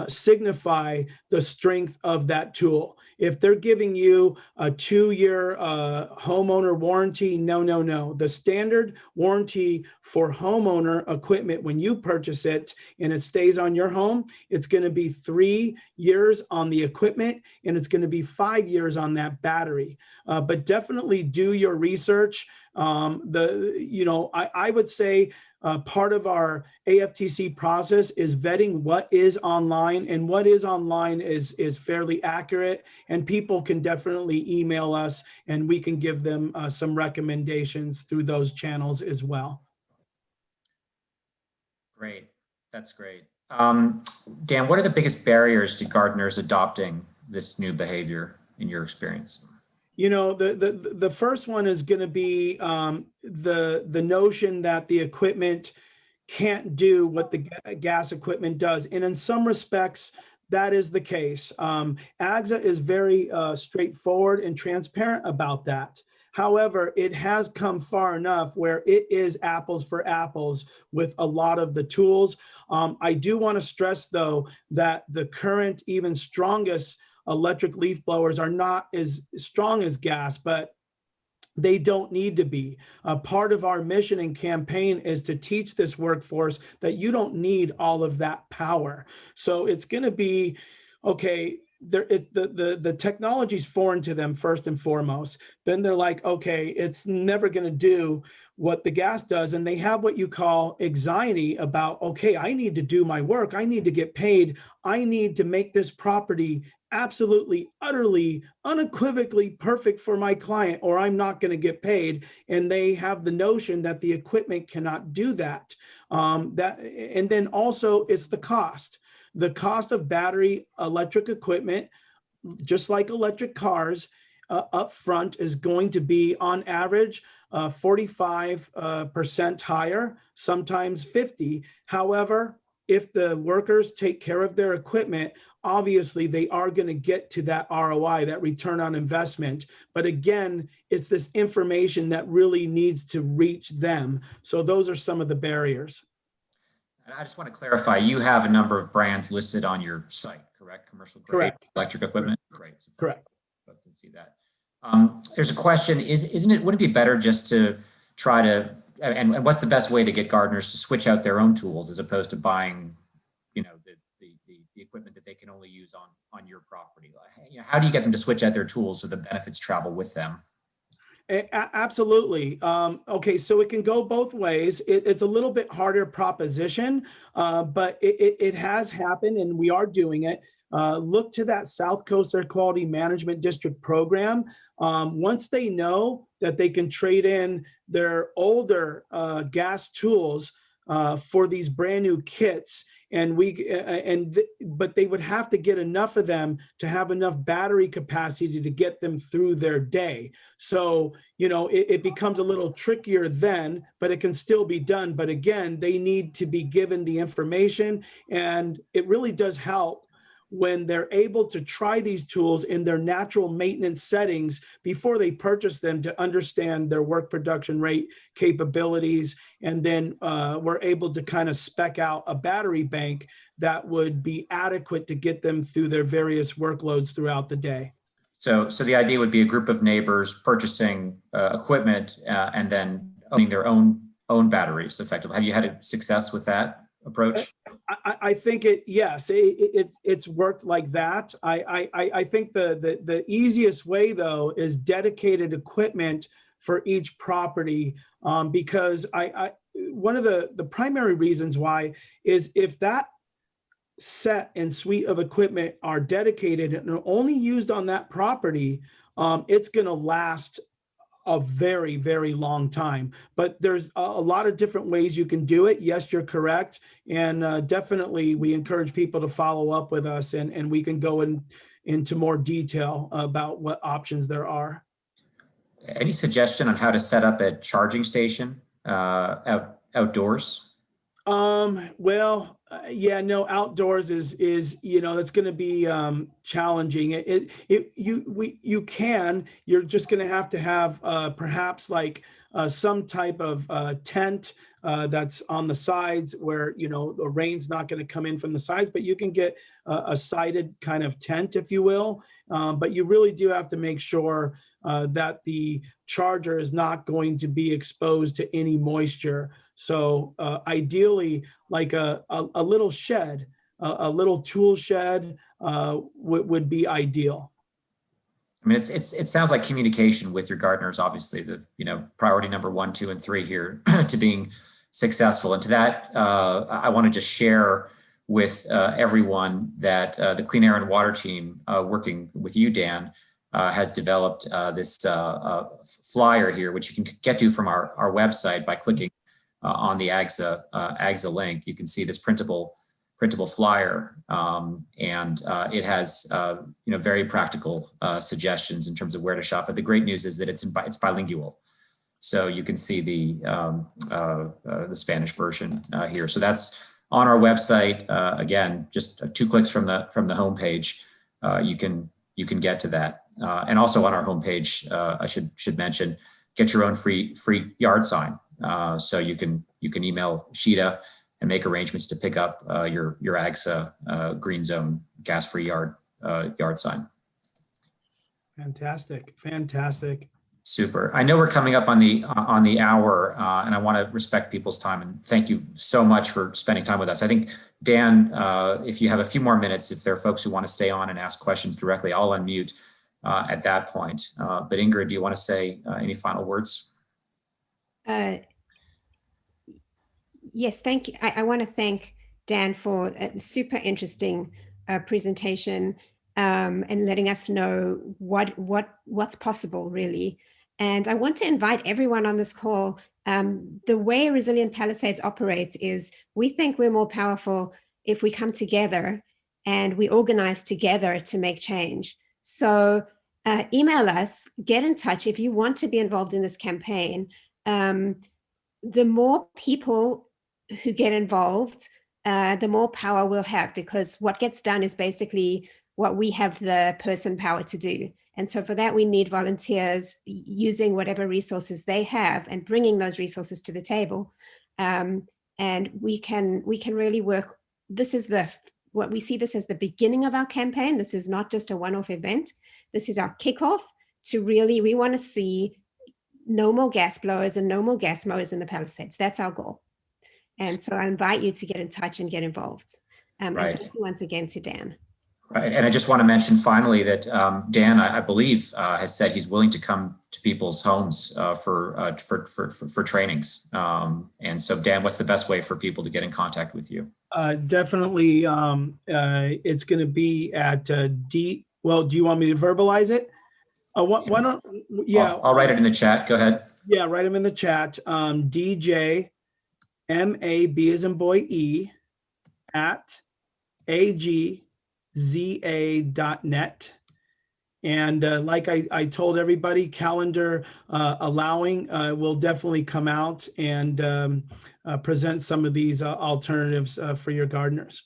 signify the strength of that tool. If they're giving you a 2-year homeowner warranty, no. The standard warranty for homeowner equipment, when you purchase it and it stays on your home, it's going to be 3 years on the equipment, and it's going to be 5 years on that battery. But definitely do your research. I would say part of our AFTC process is vetting what is online, and what is online is fairly accurate, and people can definitely email us and we can give them some recommendations through those channels as well. Great. That's great. Dan, what are the biggest barriers to gardeners adopting this new behavior in your experience? You know, the first one is going to be the notion that the equipment can't do what the gas equipment does. And in some respects, that is the case. AGZA is very straightforward and transparent about that. However, it has come far enough where it is apples for apples with a lot of the tools. I do want to stress, though, that the current, even strongest electric leaf blowers are not as strong as gas, but they don't need to be. Part of our mission and campaign is to teach this workforce that you don't need all of that power. So it's going to be, okay, the technology is foreign to them first and foremost. Then they're like, okay, it's never going to do what the gas does. And they have what you call anxiety about, okay, I need to do my work. I need to get paid. I need to make this property absolutely, utterly, unequivocally perfect for my client, or I'm not going to get paid. And they have the notion that the equipment cannot do that. And then also it's the cost. The cost of battery electric equipment, just like electric cars, up front is going to be on average 45% higher, sometimes 50. However, if the workers take care of their equipment, obviously they are going to get to that ROI, that return on investment. But again, it's this information that really needs to reach them. So those are some of the barriers. And I just want to clarify, you have a number of brands listed on your site, correct? Commercial grade Correct. electric equipment? Great. So Correct. love to see that. There's a question, would it be better just to try to, and what's the best way to get gardeners to switch out their own tools as opposed to buying, the equipment that they can only use on your property? How do you get them to switch out their tools so the benefits travel with them? Absolutely. Okay, so it can go both ways. It's a little bit harder proposition, but it has happened and we are doing it. Look to that South Coast Air Quality Management District program. Once they know that they can trade in their older gas tools for these brand new kits, but they would have to get enough of them to have enough battery capacity to get them through their day. So, it becomes a little trickier then, but it can still be done. But again, they need to be given the information, and it really does help when they're able to try these tools in their natural maintenance settings before they purchase them, to understand their work production rate capabilities. And then we're able to kind of spec out a battery bank that would be adequate to get them through their various workloads throughout the day. So the idea would be a group of neighbors purchasing equipment and then owning their own batteries effectively. Have you had success with that approach? I think it's worked like that. I think the easiest way, though, is dedicated equipment for each property, because one of the primary reasons why is if that set and suite of equipment are dedicated and are only used on that property, it's going to last a very, very long time. But there's a lot of different ways you can do it. Yes, you're correct. And definitely we encourage people to follow up with us, and we can go into more detail about what options there are. Any suggestion on how to set up a charging station outdoors? Outdoors is that's going to be challenging. You're just going to have perhaps like some type of tent that's on the sides where the rain's not going to come in from the sides, but you can get a sided kind of tent, if you will. But you really do have to make sure that the charger is not going to be exposed to any moisture. So ideally, like a little shed, a little tool shed would be ideal. I mean, it sounds like communication with your gardeners, obviously the priority number 1, 2, and 3 here to being successful. And to that, I want to just share with everyone that the Clean Air and Water team, working with you, Dan, has developed this flyer here, which you can get to from our website by clicking on the AGSA link. You can see this printable flyer, and it has very practical suggestions in terms of where to shop. But the great news is that it's bilingual, so you can see the Spanish version here. So that's on our website. Again, just 2 clicks from the homepage. You can you can get to that. And also on our homepage, I should mention, get your own free yard sign. So you can email Sheeta and make arrangements to pick up your AGSA green zone gas-free yard sign. Fantastic, fantastic. Super. I know we're coming up on the hour, and I want to respect people's time, and thank you so much for spending time with us. I think, Dan, if you have a few more minutes, if there are folks who want to stay on and ask questions directly, I'll unmute at that point. But Ingrid, do you want to say any final words? Yes, thank you. I want to thank Dan for a super interesting presentation and letting us know what's possible, really. And I want to invite everyone on this call. The way Resilient Palisades operates is we think we're more powerful if we come together and we organize together to make change. So email us, get in touch if you want to be involved in this campaign. The more people who get involved, the more power we'll have, because what gets done is basically what we have the person power to do. And so for that, we need volunteers using whatever resources they have and bringing those resources to the table. And we can really work. This is what we see this as the beginning of our campaign. This is not just a one-off event. This is our kickoff to really, we want to see no more gas blowers and no more gas mowers in the Palisades. That's our goal. And so I invite you to get in touch and get involved. Right. And thank you once again to Dan. Right. And I just want to mention finally that Dan, I believe, has said he's willing to come to people's homes for trainings. And so, Dan, what's the best way for people to get in contact with you? Definitely. It's going to be at well, do you want me to verbalize it? Why don't, yeah. I'll write it in the chat. Go ahead. Yeah, write them in the chat. DJ MAB as in boy E at agza.net. And like I told everybody, calendar allowing, we'll definitely come out and present some of these alternatives for your gardeners.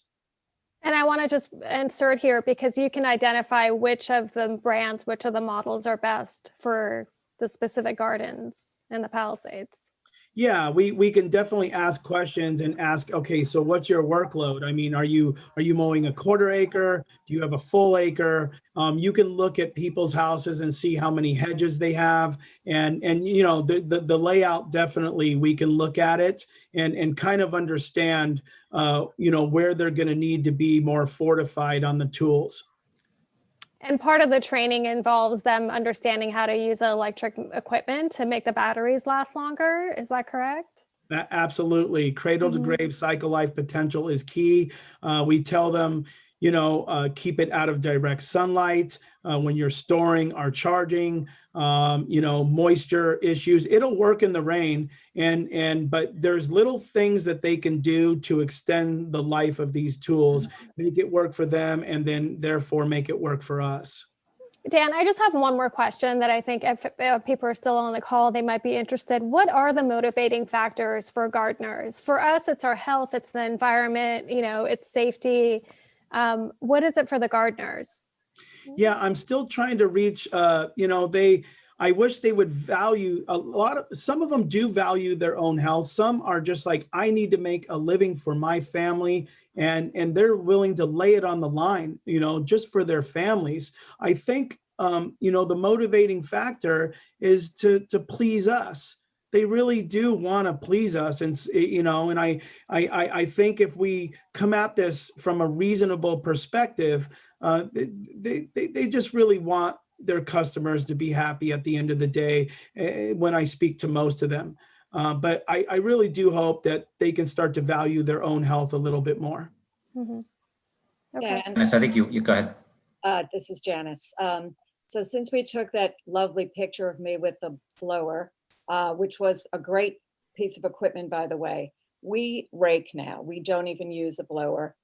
And I want to just insert here, because you can identify which of the brands, which of the models are best for the specific gardens in the Palisades. Yeah, we can definitely ask questions and ask, okay, so what's your workload? I mean, are you mowing a quarter acre? Do you have a full acre? You can look at people's houses and see how many hedges they have. And you know, the layout, definitely we can look at it and kind of understand, you know, where they're going to need to be more fortified on the tools. And part of the training involves them understanding how to use electric equipment to make the batteries last longer. Is that correct? Absolutely. Cradle to grave cycle life potential is key. We tell them, you know, keep it out of direct sunlight when you're storing or charging, you know, moisture issues. It'll work in the rain, but there's little things that they can do to extend the life of these tools, make it work for them, and then therefore make it work for us. Dan, I just have one more question that I think if people are still on the call, they might be interested. What are the motivating factors for gardeners? For us, it's our health, it's the environment, you know, it's safety. What is it for the gardeners? Yeah, I'm still trying to reach, you know, I wish they would value some of them do value their own health. Some are just like, I need to make a living for my family, and they're willing to lay it on the line, you know, just for their families. I think, you know, the motivating factor is to please us. They really do want to please us. And, you know, and I think if we come at this from a reasonable perspective, they just really want their customers to be happy at the end of the day when I speak to most of them. But I really do hope that they can start to value their own health a little bit more. Okay. Yeah, Janice, I think you go ahead. This is Janice. So since we took that lovely picture of me with the blower, which was a great piece of equipment, by the way, we rake now. We don't even use a blower.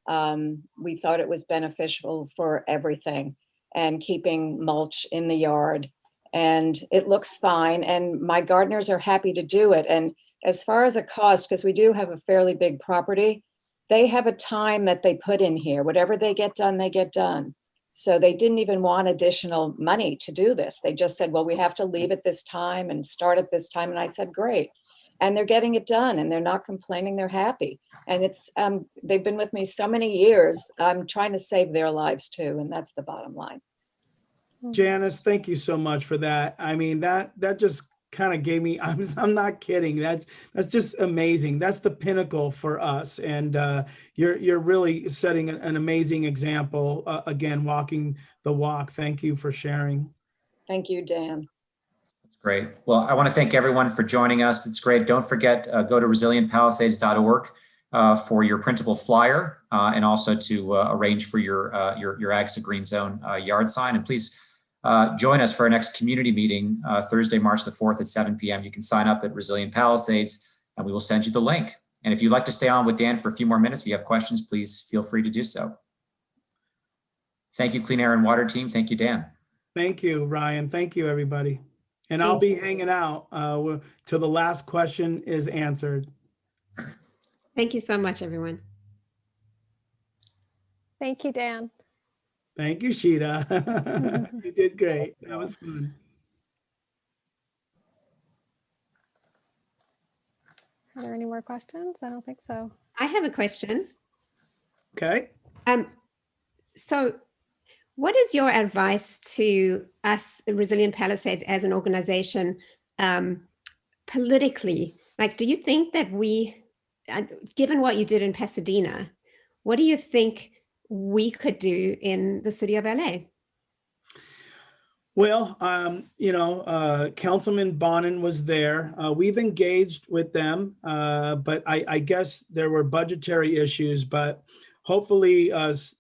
We thought it was beneficial for everything and keeping mulch in the yard. And it looks fine. And my gardeners are happy to do it. And as far as a cost, because we do have a fairly big property, they have a time that they put in here. Whatever they get done, they get done. So they didn't even want additional money to do this. They just said, well, we have to leave at this time and start at this time. And I said, great. And they're getting it done and they're not complaining. They're happy. And it's, they've been with me so many years. I'm trying to save their lives too. And that's the bottom line. Janice, thank you so much for that. I mean, that just kind of gave me, I'm not kidding. That's just amazing. That's the pinnacle for us. And you're really setting an amazing example, again, walking the walk. Thank you for sharing. Thank you, Dan. That's great. Well, I want to thank everyone for joining us. It's great. Don't forget, go to resilientpalisades.org for your printable flyer and also to arrange for your AGSA Green Zone yard sign. And please join us for our next community meeting Thursday, March the 4th at 7 p.m. You can sign up at Resilient Palisades and we will send you the link. And if you'd like to stay on with Dan for a few more minutes, if you have questions, please feel free to do so. Thank you, Clean Air and Water team. Thank you, Dan. Thank you, Ryan. Thank you, everybody. And I'll be hanging out till the last question is answered. Thank you so much, everyone. Thank you, Dan. Thank you, Sheeta. You did great. That was fun. Are there any more questions? I don't think so. I have a question. Okay. So what is your advice to us, Resilient Palisades, as an organization, politically? Like, do you think that we, given what you did in Pasadena, what do you think we could do in the city of LA? Well, Councilman Bonin was there. We've engaged with them, but I guess there were budgetary issues, but hopefully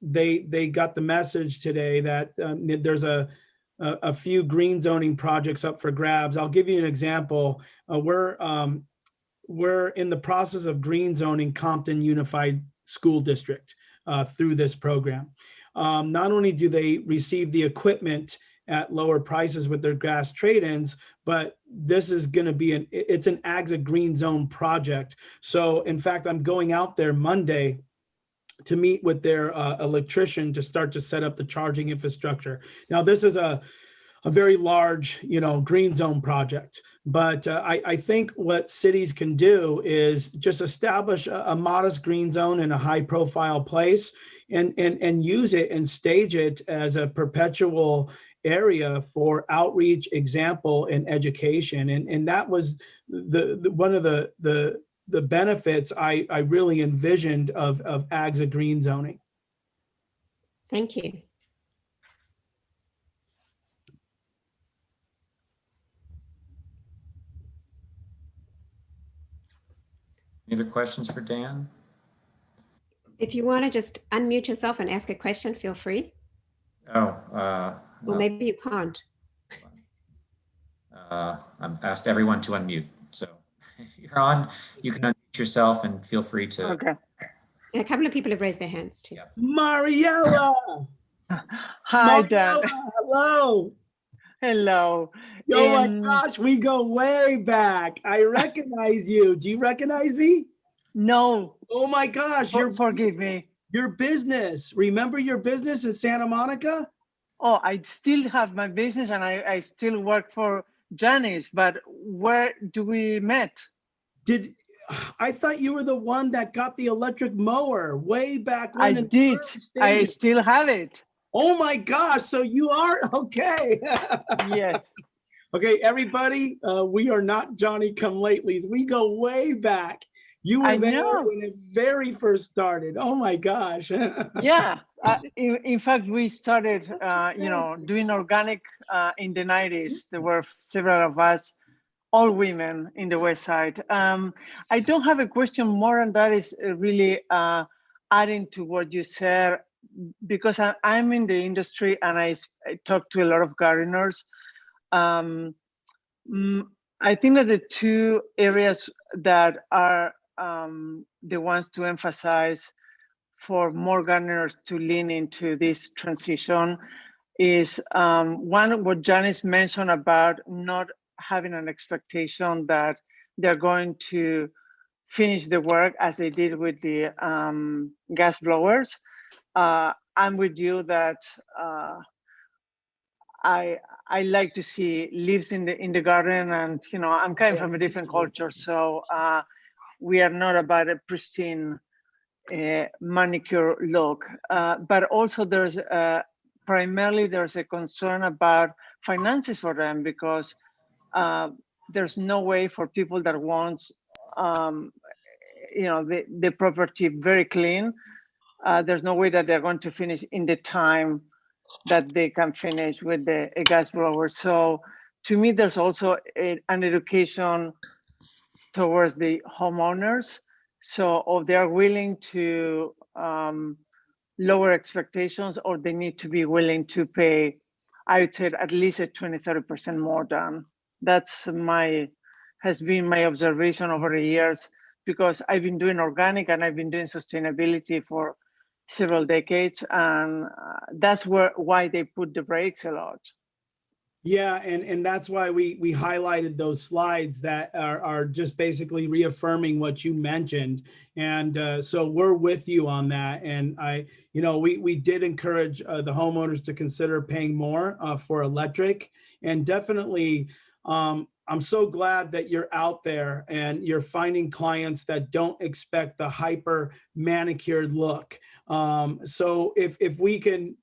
they got the message today that there's a few green zoning projects up for grabs. I'll give you an example. We're in the process of green zoning Compton Unified School District through this program. Not only do they receive the equipment at lower prices with their gas trade-ins, but this is going to be it's an AGSA green zone project. So in fact, I'm going out there Monday to meet with their electrician to start to set up the charging infrastructure. Now, this is a very large, green zone project, but I think what cities can do is just establish a modest green zone in a high profile place and use it and stage it as a perpetual area for outreach, example, and education. And that was one of the benefits I really envisioned of AGSA green zoning. Thank you. Any other questions for Dan? If you want to just unmute yourself and ask a question, feel free. Or maybe you can't. I've asked everyone to unmute. So if you're on, you can unmute yourself and feel free to. Okay. A couple of people have raised their hands too. Yeah. Mariella! Hi, Dan. Hello. Hello. Oh my gosh, we go way back. I recognize you. Do you recognize me? No. Oh my gosh. Forgive me. Your business. Remember your business in Santa Monica? Oh, I still have my business and I still work for Janice, but where do we met? I thought you were the one that got the electric mower way back when. I did. I still have it. Oh my gosh. So you are okay. Yes. Okay, everybody, we are not Johnny come latelys. We go way back. You were there when it very first started. Oh my gosh. Yeah. In fact, we started, doing organic in the 90s. There were several of us, all women in the West Side. I don't have a question more, and that is really adding to what you said, because I'm in the industry and I talk to a lot of gardeners. I think that the two areas that are the ones to emphasize for more gardeners to lean into this transition is one, what Janice mentioned about not having an expectation that they're going to finish the work as they did with the gas blowers. I'm with you that I like to see leaves in the garden, and I'm coming from a different culture, so we are not about a pristine manicure look, but also there's primarily there's a concern about finances for them, because there's no way for people that want the property very clean. There's no way that they're going to finish in the time that they can finish with a gas blower. So to me, there's also an education towards the homeowners. So if they are willing to lower expectations, or they need to be willing to pay, I would say at least a 20-30% more down. That's has been my observation over the years, because I've been doing organic and I've been doing sustainability for several decades, and that's why they put the brakes a lot. Yeah, and that's why we highlighted those slides that are just basically reaffirming what you mentioned, and so we're with you on that. And we did encourage the homeowners to consider paying more for electric, and definitely. I'm so glad that you're out there and you're finding clients that don't expect the hyper manicured look. So if we can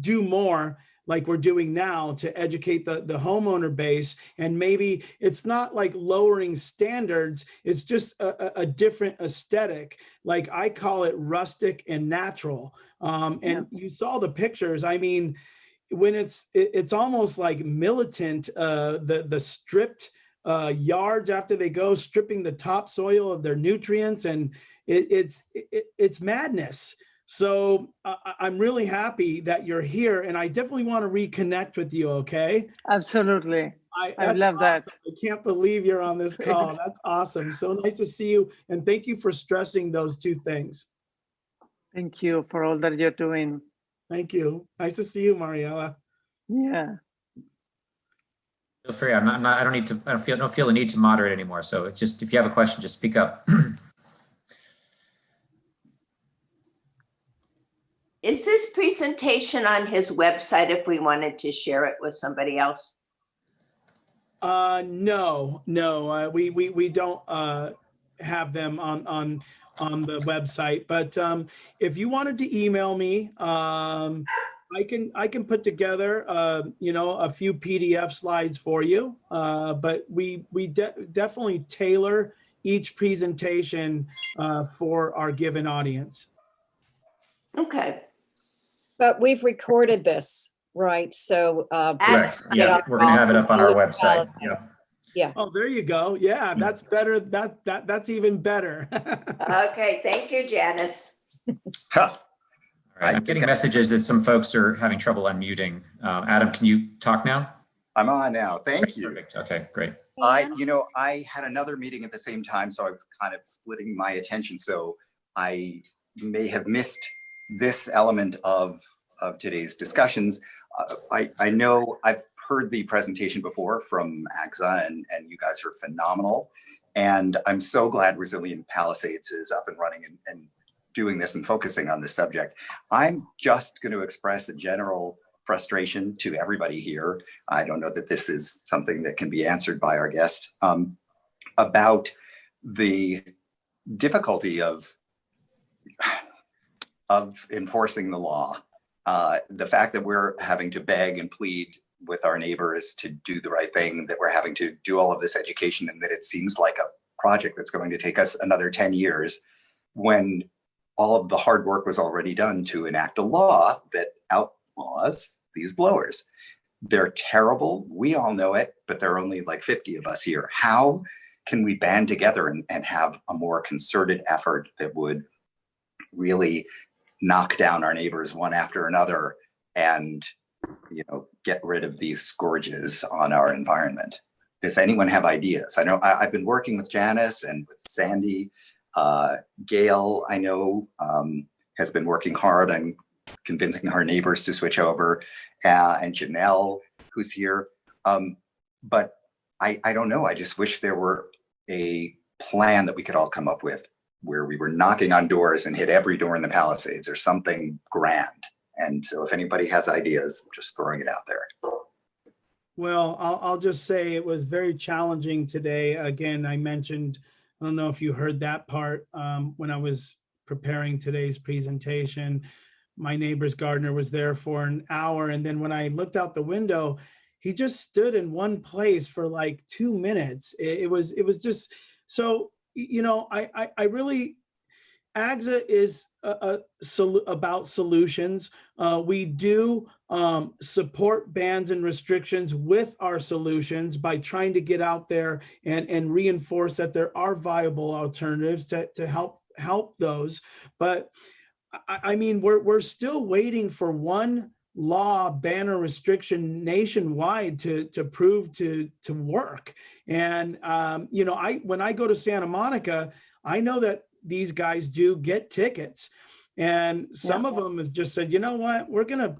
do more like we're doing now to educate the homeowner base, and maybe it's not like lowering standards, it's just a different aesthetic. Like I call it rustic and natural. And you saw the pictures. I mean, when it's almost like militant, the stripped yards after they go stripping the topsoil of their nutrients, and it's madness. So I'm really happy that you're here, and I definitely want to reconnect with you. Okay. Absolutely. I love awesome. that. I can't believe you're on this call. That's awesome. So nice to see you, and thank you for stressing those two things. Thank you for all that you're doing. Thank you. Nice to see you, Mariela. Yeah. Feel free. I don't feel the need to moderate anymore. So it's just, if you have a question, just speak up. Is this presentation on his website if we wanted to share it with somebody else? No, we don't have them on the website, but if you wanted to email me, I can put together a few PDF slides for you, but we definitely tailor each presentation for our given audience. Okay. But we've recorded this, right? So Correct. Yeah, we're going to have it up on our website. Yeah. Yeah. Oh, there you go. Yeah, that's better. That's even better. Okay. Thank you, Janice. All right. I'm getting messages that some folks are having trouble unmuting. Adam, can you talk now? I'm on now. Thank you. Perfect. Okay, great. I had another meeting at the same time, so I was kind of splitting my attention. So I may have missed this element of today's discussions. I know I've heard the presentation before from AGSA, and you guys are phenomenal. And I'm so glad Resilient Palisades is up and running and doing this and focusing on this subject. I'm just going to express a general frustration to everybody here. I don't know that this is something that can be answered by our guest, about the difficulty of enforcing the law. The fact that we're having to beg and plead with our neighbors to do the right thing, that we're having to do all of this education, and that it seems like a project that's going to take us another 10 years when all of the hard work was already done to enact a law that outlaws these blowers. They're terrible. We all know it, but there are only like 50 of us here. How can we band together and have a more concerted effort that would really knock down our neighbors one after another and, get rid of these scourges on our environment? Does anyone have ideas? I know I've been working with Janice and with Sandy. Gail, I know, has been working hard on convincing her neighbors to switch over, and Janelle, who's here. But I don't know. I just wish there were a plan that we could all come up with where we were knocking on doors and hit every door in the Palisades or something grand. And so if anybody has ideas, I'm just throwing it out there. Well, I'll just say it was very challenging today. Again, I mentioned, I don't know if you heard that part when I was preparing today's presentation. My neighbor's gardener was there for an hour. And then when I looked out the window, he just stood in one place for like 2 minutes. It was just, so, you know, I really, AGSA is about solutions. We do support bans and restrictions with our solutions by trying to get out there and reinforce that there are viable alternatives to help those. But I mean, we're still waiting for one law, ban, or restriction nationwide to prove to work. And you know, when I go to Santa Monica, I know that these guys do get tickets, and some of them have just said, you know what, we're gonna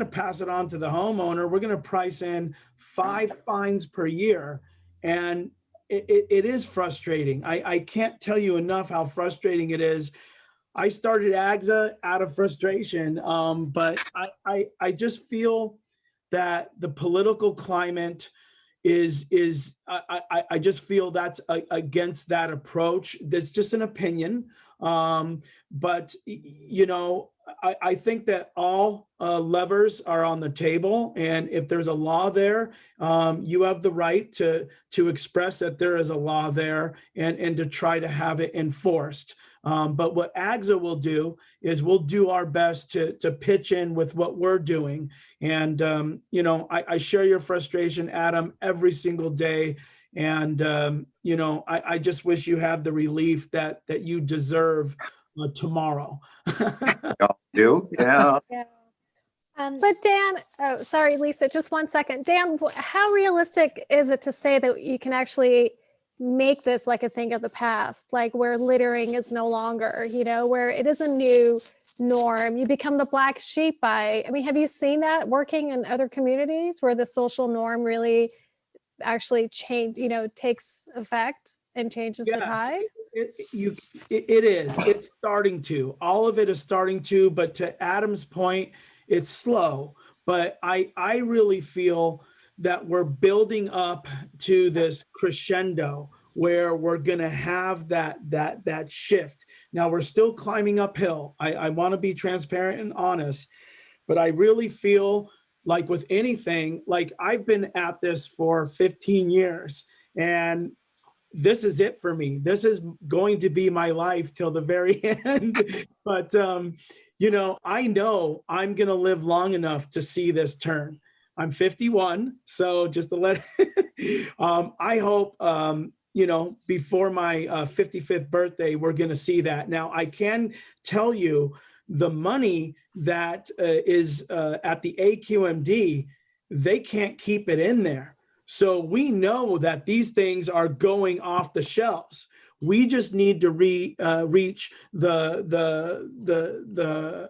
pass it on to the homeowner. We're gonna price in 5 fines per year, and it is frustrating. I can't tell you enough how frustrating it is. I started AGSA out of frustration, but I just feel that the political climate I just feel that's against that approach. That's just an opinion. But, you know, I think that all levers are on the table. And if there's a law there, you have the right to express that there is a law there and to try to have it enforced. But what AGSA will do is we'll do our best to pitch in with what we're doing. And, you know, I share your frustration, Adam, every single day. And, you know, I just wish you had the relief that you deserve tomorrow. Y'all do? Yeah. Yeah. But Dan, oh, sorry, Lisa, just 1 second. Dan, how realistic is it to say that you can actually make this like a thing of the past, like where littering is no longer, you know, where it is a new norm? You become the black sheep I mean, have you seen that working in other communities where the social norm really actually takes effect and changes the tide? It is. It's starting to. All of it is starting to, but to Adam's point, it's slow. But I really feel that we're building up to this crescendo where we're going to have that shift. Now we're still climbing uphill. I want to be transparent and honest, but I really feel like with anything, like I've been at this for 15 years and this is it for me. This is going to be my life till the very end. But, you know I'm going to live long enough to see this turn. I'm 51. So just to let, I hope, you know, before my 55th birthday, we're going to see that. Now, I can tell you the money that is at the AQMD, they can't keep it in there. So we know that these things are going off the shelves. We just need to reach the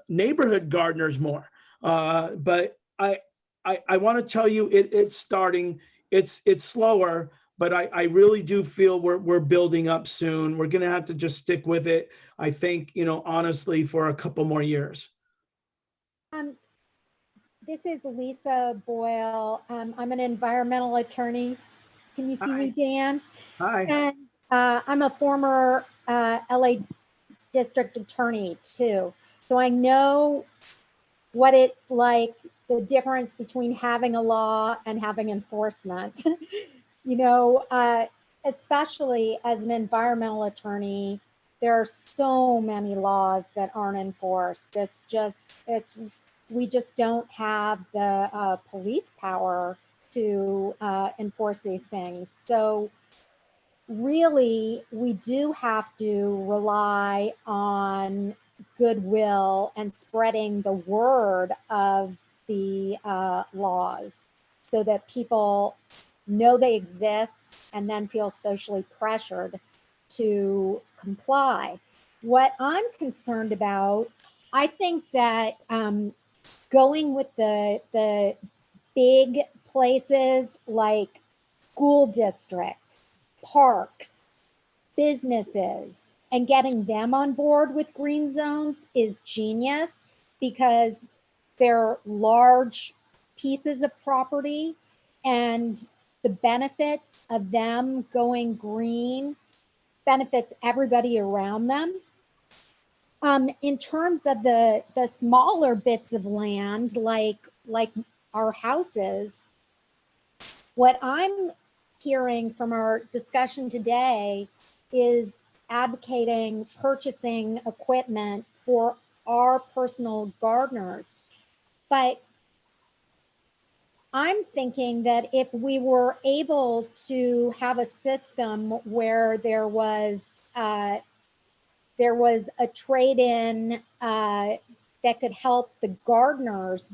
neighborhood gardeners more. But I want to tell you, it's starting. It's slower, but I really do feel we're building up soon. We're going to have to just stick with it. I think, you know, honestly, for a couple more years. This is Lisa Boyle. I'm an environmental attorney. Can you see me, Dan? Hi. And I'm a former LA district attorney too. So I know what it's like, the difference between having a law and having enforcement. You know, especially as an environmental attorney, there are so many laws that aren't enforced. We just don't have the police power to enforce these things. So really, we do have to rely on goodwill and spreading the word of the laws so that people know they exist and then feel socially pressured to comply. What I'm concerned about, I think that going with the big places like school districts, parks, businesses, and getting them on board with green zones is genius, because they're large pieces of property, and the benefits of them going green benefits everybody around them. In terms of the smaller bits of land, like our houses, what I'm hearing from our discussion today is advocating purchasing equipment for our personal gardeners. But I'm thinking that if we were able to have a system where there was a trade-in that could help the gardeners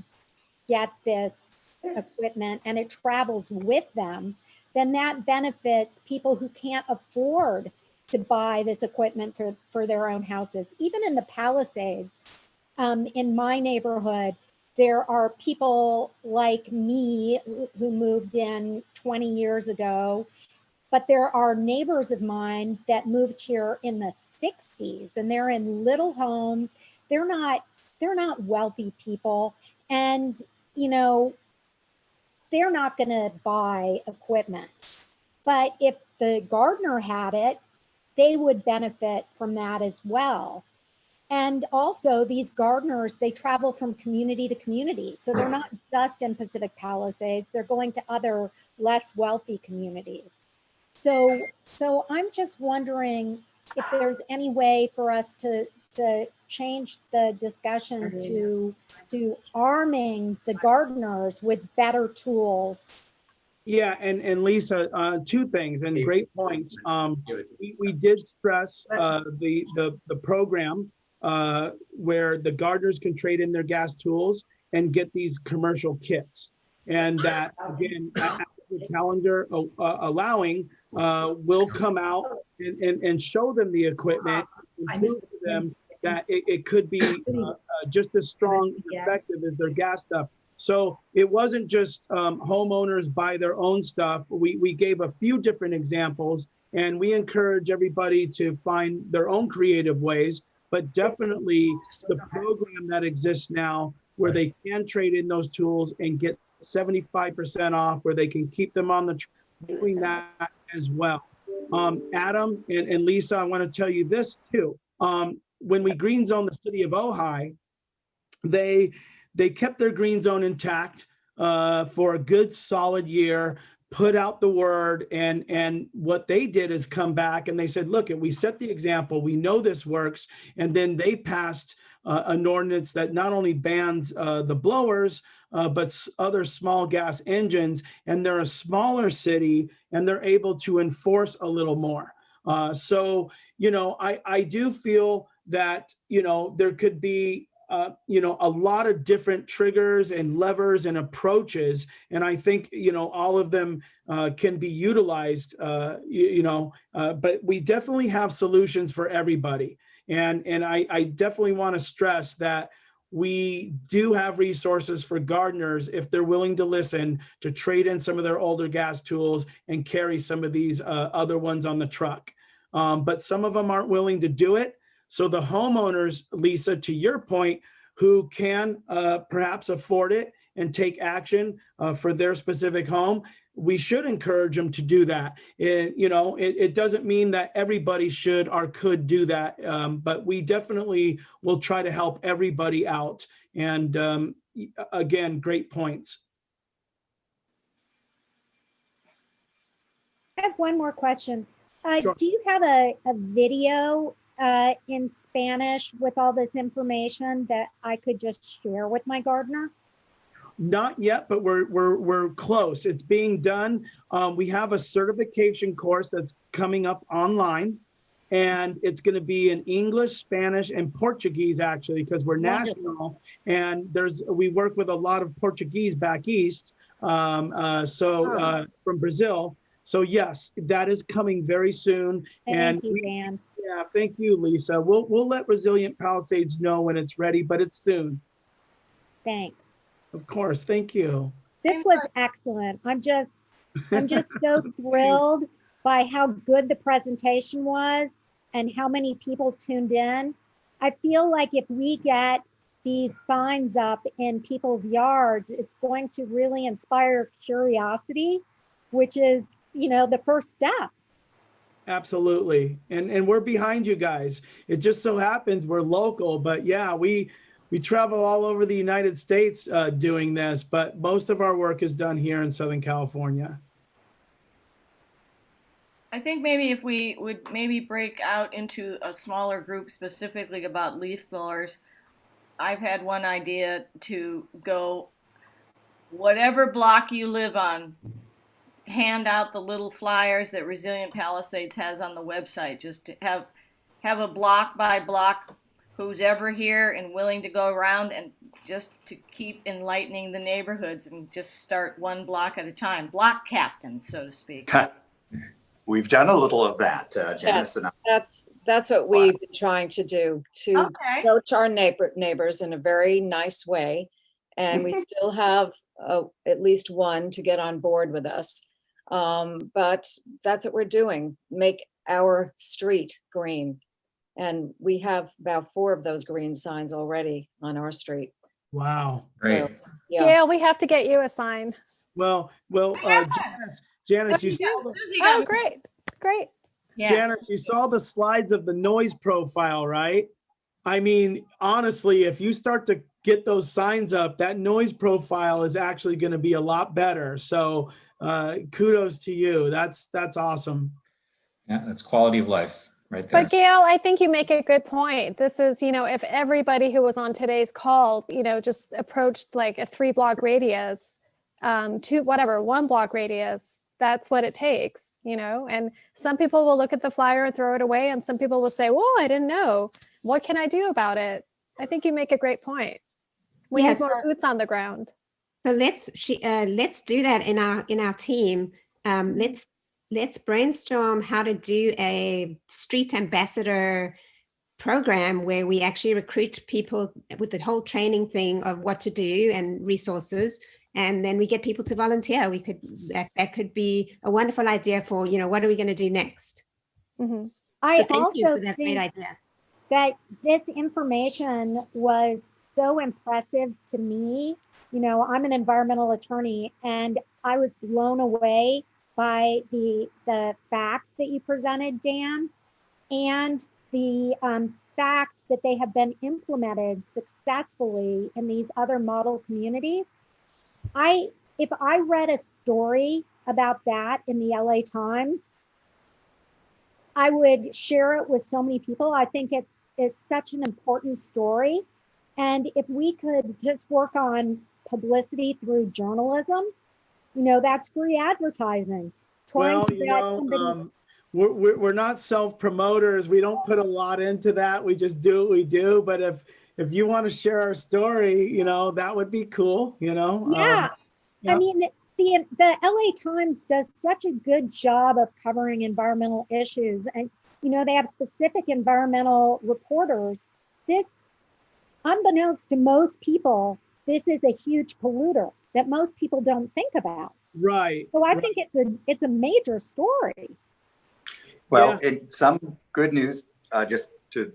get this equipment and it travels with them, then that benefits people who can't afford to buy this equipment for their own houses. Even in the Palisades, in my neighborhood, there are people like me who moved in 20 years ago, but there are neighbors of mine that moved here in the 60s, and they're in little homes. They're not wealthy people, and you know, they're not going to buy equipment. But if the gardener had it, they would benefit from that as well. And also these gardeners, they travel from community to community. So they're not just in Pacific Palisades, they're going to other less wealthy communities. So I'm just wondering if there's any way for us to change the discussion to arming the gardeners with better tools. Yeah, and Lisa, two things and great points. We did stress the program where the gardeners can trade in their gas tools and get these commercial kits, and that again, the calendar allowing, will come out and show them the equipment and prove to them that it could be just as strong and effective as their gas stuff. So it wasn't just homeowners buy their own stuff. We gave a few different examples, and we encourage everybody to find their own creative ways, but definitely the program that exists now where they can trade in those tools and get 75% off, where they can keep them on the doing that as well. Adam and Lisa, I want to tell you this too. When we green zone the city of Ojai, they kept their green zone intact for a good solid year, put out the word, and what they did is come back and they said, look, we set the example, we know this works, and then they passed an ordinance that not only bans the blowers, but other small gas engines, and they're a smaller city and they're able to enforce a little more. So, you know, I do feel that, you know, there could be you know, a lot of different triggers and levers and approaches. And I think, you know, all of them can be utilized, but we definitely have solutions for everybody. And I definitely want to stress that we do have resources for gardeners if they're willing to listen, to trade in some of their older gas tools and carry some of these other ones on the truck. But some of them aren't willing to do it. So the homeowners, Lisa, to your point, who can perhaps afford it and take action for their specific home, we should encourage them to do that. It doesn't mean that everybody should or could do that, but we definitely will try to help everybody out. And again, great points. I have one more question. Sure. Do you have a video in Spanish with all this information that I could just share with my gardener? Not yet, but we're close. It's being done. We have a certification course that's coming up online, and it's going to be in English, Spanish, and Portuguese, actually, because we're national. And we work with a lot of Portuguese back east, from Brazil. So yes, that is coming very soon. Thank you, Dan. Yeah, thank you, Lisa. We'll let Resilient Palisades know when it's ready, but it's soon. Thanks. Of course, thank you. This was excellent. I'm just so thrilled by how good the presentation was and how many people tuned in. I feel like if we get these signs up in people's yards, it's going to really inspire curiosity, which is, you know, the first step. Absolutely. And we're behind you guys. It just so happens we're local, but yeah, we travel all over the United States doing this, but most of our work is done here in Southern California. I think maybe if we would maybe break out into a smaller group specifically about leaf blowers, I've had one idea to go whatever block you live on, hand out the little flyers that Resilient Palisades has on the website, just to have a block by block who's ever here and willing to go around and just to keep enlightening the neighborhoods and just start one block at a time. Block captains, so to speak. We've done a little of that, Janice and I. That's what we've been trying to do, to Okay. approach our neighbors in a very nice way. And we still have at least one to get on board with us. But that's what we're doing, make our street green. And we have about 4 of those green signs already on our street. Wow. Great. So, yeah. Gail, we have to get you a sign. Well, Janice, you saw Oh, great. Yeah. Janice, you saw the slides of the noise profile, right? I mean, honestly, if you start to get those signs up, that noise profile is actually going to be a lot better. So kudos to you. That's awesome. Yeah, that's quality of life right there. But Gail, I think you make a good point. This is, you know, if everybody who was on today's call, you know, just approached like a 3-block radius, to whatever, 1-block radius, that's what it takes, you know, and some people will look at the flyer and throw it away. And some people will say, well, I didn't know. What can I do about it? I think you make a great point. We need more boots on the ground. So let's do that in our team. Let's brainstorm how to do a street ambassador program where we actually recruit people with the whole training thing of what to do and resources, and then we get people to volunteer. That could be a wonderful idea for, you know, what are we going to do next? Mm-hmm. I so thank you also for that think great idea. that this information was so impressive to me. You know, I'm an environmental attorney, and I was blown away by the facts that you presented, Dan, and the fact that they have been implemented successfully in these other model communities. If I read a story about that in the LA Times, I would share it with so many people. I think it's such an important story. And if we could just work on publicity through journalism, you know, that's free advertising. We're not self-promoters. We don't put a lot into that. We just do what we do. But if you want to share our story, you know, that would be cool, you know? Yeah. I mean, the LA Times does such a good job of covering environmental issues. And, you know, they have specific environmental reporters. This, unbeknownst to most people, this is a huge polluter that most people don't think about. Right. So I think it's a major story. Well, some good news, just to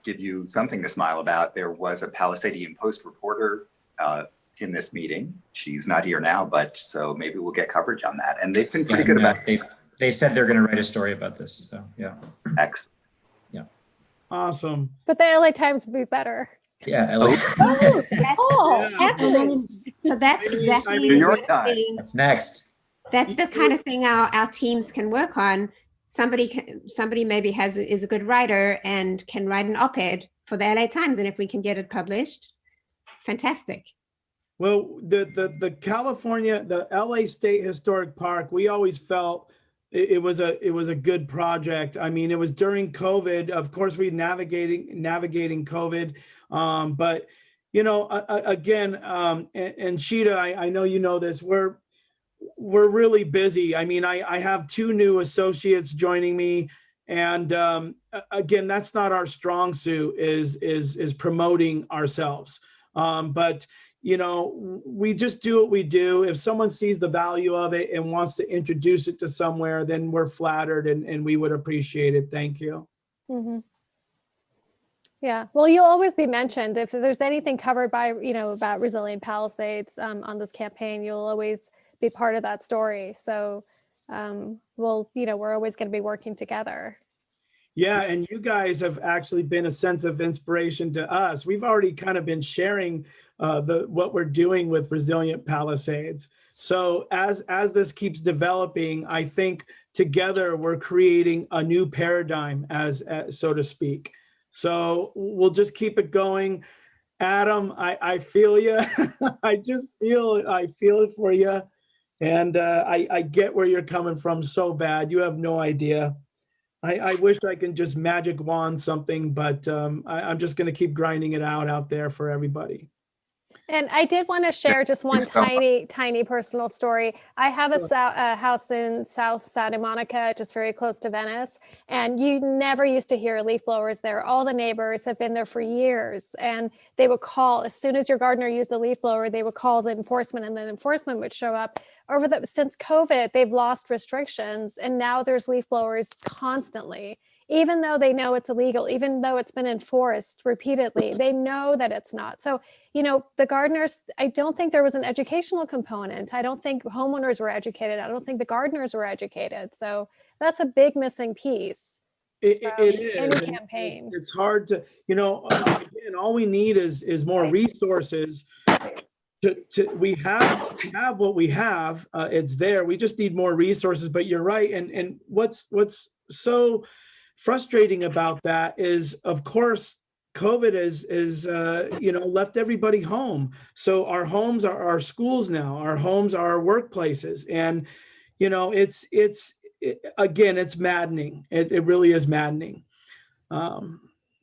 give you something to smile about, there was a Pasadena Post reporter in this meeting. She's not here now, but so maybe we'll get coverage on that. And they've been pretty good about it. They said they're going to write a story about this. So yeah. Excellent. Yeah. Awesome. But the LA Times would be better. Yeah. LA. Excellent. So that's exactly New York Times. That's next. That's the kind of thing our teams can work on. Somebody maybe is a good writer and can write an op-ed for the LA Times, and if we can get it published, fantastic. Well, the California, the LA State Historic Park, we always felt it was a good project. I mean, it was during COVID. Of course, we navigating COVID, but you know, again, and Sheeta, I know you know this. We're really busy. I mean, I have 2 new associates joining me, and again, that's not our strong suit. Is promoting ourselves, but. You know, we just do what we do. If someone sees the value of it and wants to introduce it to somewhere, then we're flattered and we would appreciate it. Thank you. Mm-hmm. Yeah, well, you'll always be mentioned. If there's anything covered by, about Resilient Palisades on this campaign, you'll always be part of that story. So we're always going to be working together. Yeah, and you guys have actually been a sense of inspiration to us. We've already kind of been sharing what we're doing with Resilient Palisades. So as this keeps developing, I think together we're creating a new paradigm, as so to speak. So we'll just keep it going. Adam, I feel you. I feel it for you. And I get where you're coming from so bad. You have no idea. I wish I can just magic wand something, but I'm just going to keep grinding it out there for everybody. And I did want to share just one tiny personal story. I have a house in South Santa Monica, just very close to Venice, and you never used to hear leaf blowers there. All the neighbors have been there for years, and they would call as soon as your gardener used the leaf blower. They would call the enforcement, and then enforcement would show up. Since COVID, they've lost restrictions, and now there's leaf blowers constantly. Even though they know it's illegal, even though it's been enforced repeatedly, they know that it's not. So, the gardeners, I don't think there was an educational component. I don't think homeowners were educated. I don't think the gardeners were educated. So that's a big missing piece. It is. Any campaign. It's hard to, again, all we need is more resources. We have what we have. It's there. We just need more resources. But you're right. And what's so frustrating about that is, of course, COVID is left everybody home. So our homes are our schools now. Our homes are our workplaces, and again, it's maddening. It really is maddening.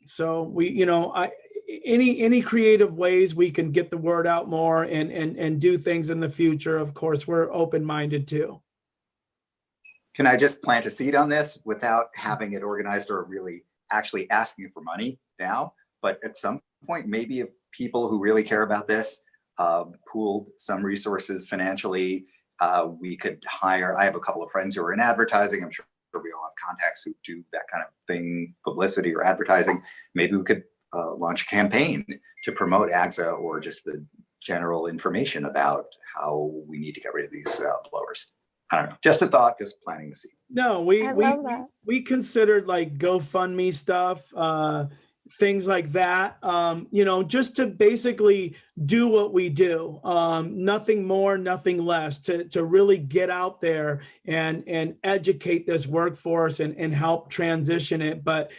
So we, any creative ways we can get the word out more and do things in the future, of course, we're open-minded too. Can I just plant a seed on this without having it organized or really actually asking for money now? But at some point, maybe if people who really care about this pooled some resources financially, we could hire. I have a couple of friends who are in advertising. I'm sure we all have contacts who do that kind of thing, publicity or advertising. Maybe we could launch a campaign to promote AGSA or just the general information about how we need to get rid of these blowers. I don't know. Just a thought, just planting the seed. No, we considered like GoFundMe stuff, things like that, just to basically do what we do. Nothing more, nothing less, to really get out there and educate this workforce and help transition it. But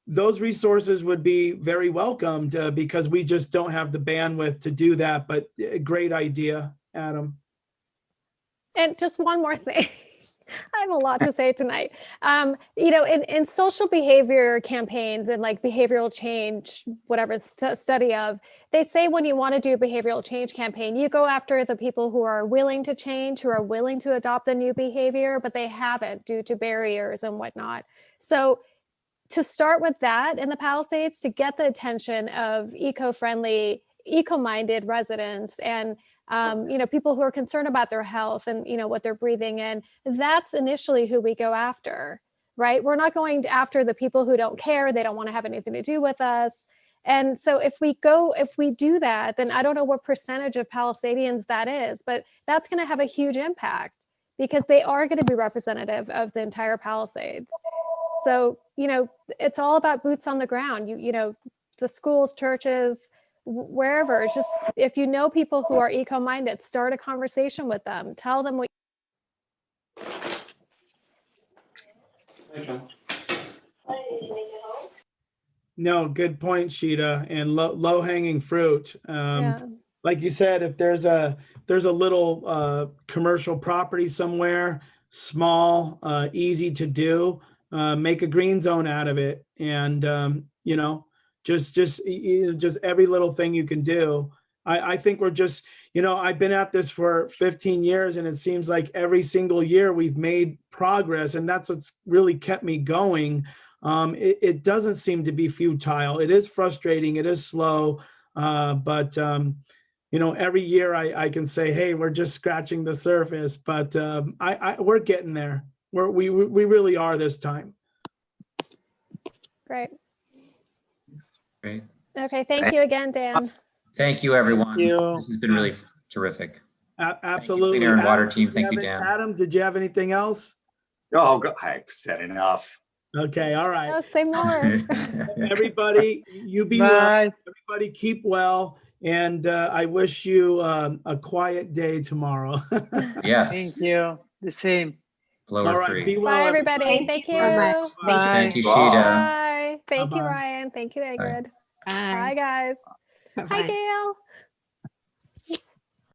those resources would be very welcomed because we just don't have the bandwidth to do that. But great idea, Adam. And just one more thing. I have a lot to say tonight. In social behavior campaigns and like behavioral change, whatever study of, they say when you want to do a behavioral change campaign, you go after the people who are willing to change, who are willing to adopt the new behavior, but they haven't due to barriers and whatnot. So to start with that in the Palisades, to get the attention of eco-friendly, eco-minded residents and people who are concerned about their health and, what they're breathing in, that's initially who we go after, right? We're not going after the people who don't care. They don't want to have anything to do with us. And so if we do that, then I don't know what percentage of Palisadians that is, but that's going to have a huge impact because they are going to be representative of the entire Palisades. So, it's all about boots on the ground, the schools, churches, wherever. Just if you know people who are eco-minded, start a conversation with them. Tell them what. No, good point, Sheeta. And low-hanging fruit. Like you said, if there's a little commercial property somewhere, small, easy to do, make a green zone out of it, and just every little thing you can do. I think we're just, I've been at this for 15 years and it seems like every single year we've made progress, and that's what's really kept me going. It doesn't seem to be futile. It is frustrating. It is slow. But every year I can say, hey, we're just scratching the surface, but we're getting there. We really are this time. Great. Great. Okay, thank you again, Dan. Thank you, everyone. you. This has been really terrific. Absolutely. Clean Air and Water Adam, team. did Thank you, have- Dan. Adam, did you have anything else? Oh, I've said enough. Okay, all right. Oh, say more. Everybody, you be well. Bye. Everybody keep well. And I wish you a quiet day tomorrow. Yes. Thank you. The same. Blower All right, free. be well. Bye, everybody. Thank Thank you you. so much. Bye. Thank you, Bye. Sheeta. Bye. Thank you, Bye-bye. Ryan. Thank you, Ingrid. Bye. Bye, guys. Hi, Bye-bye. Gail.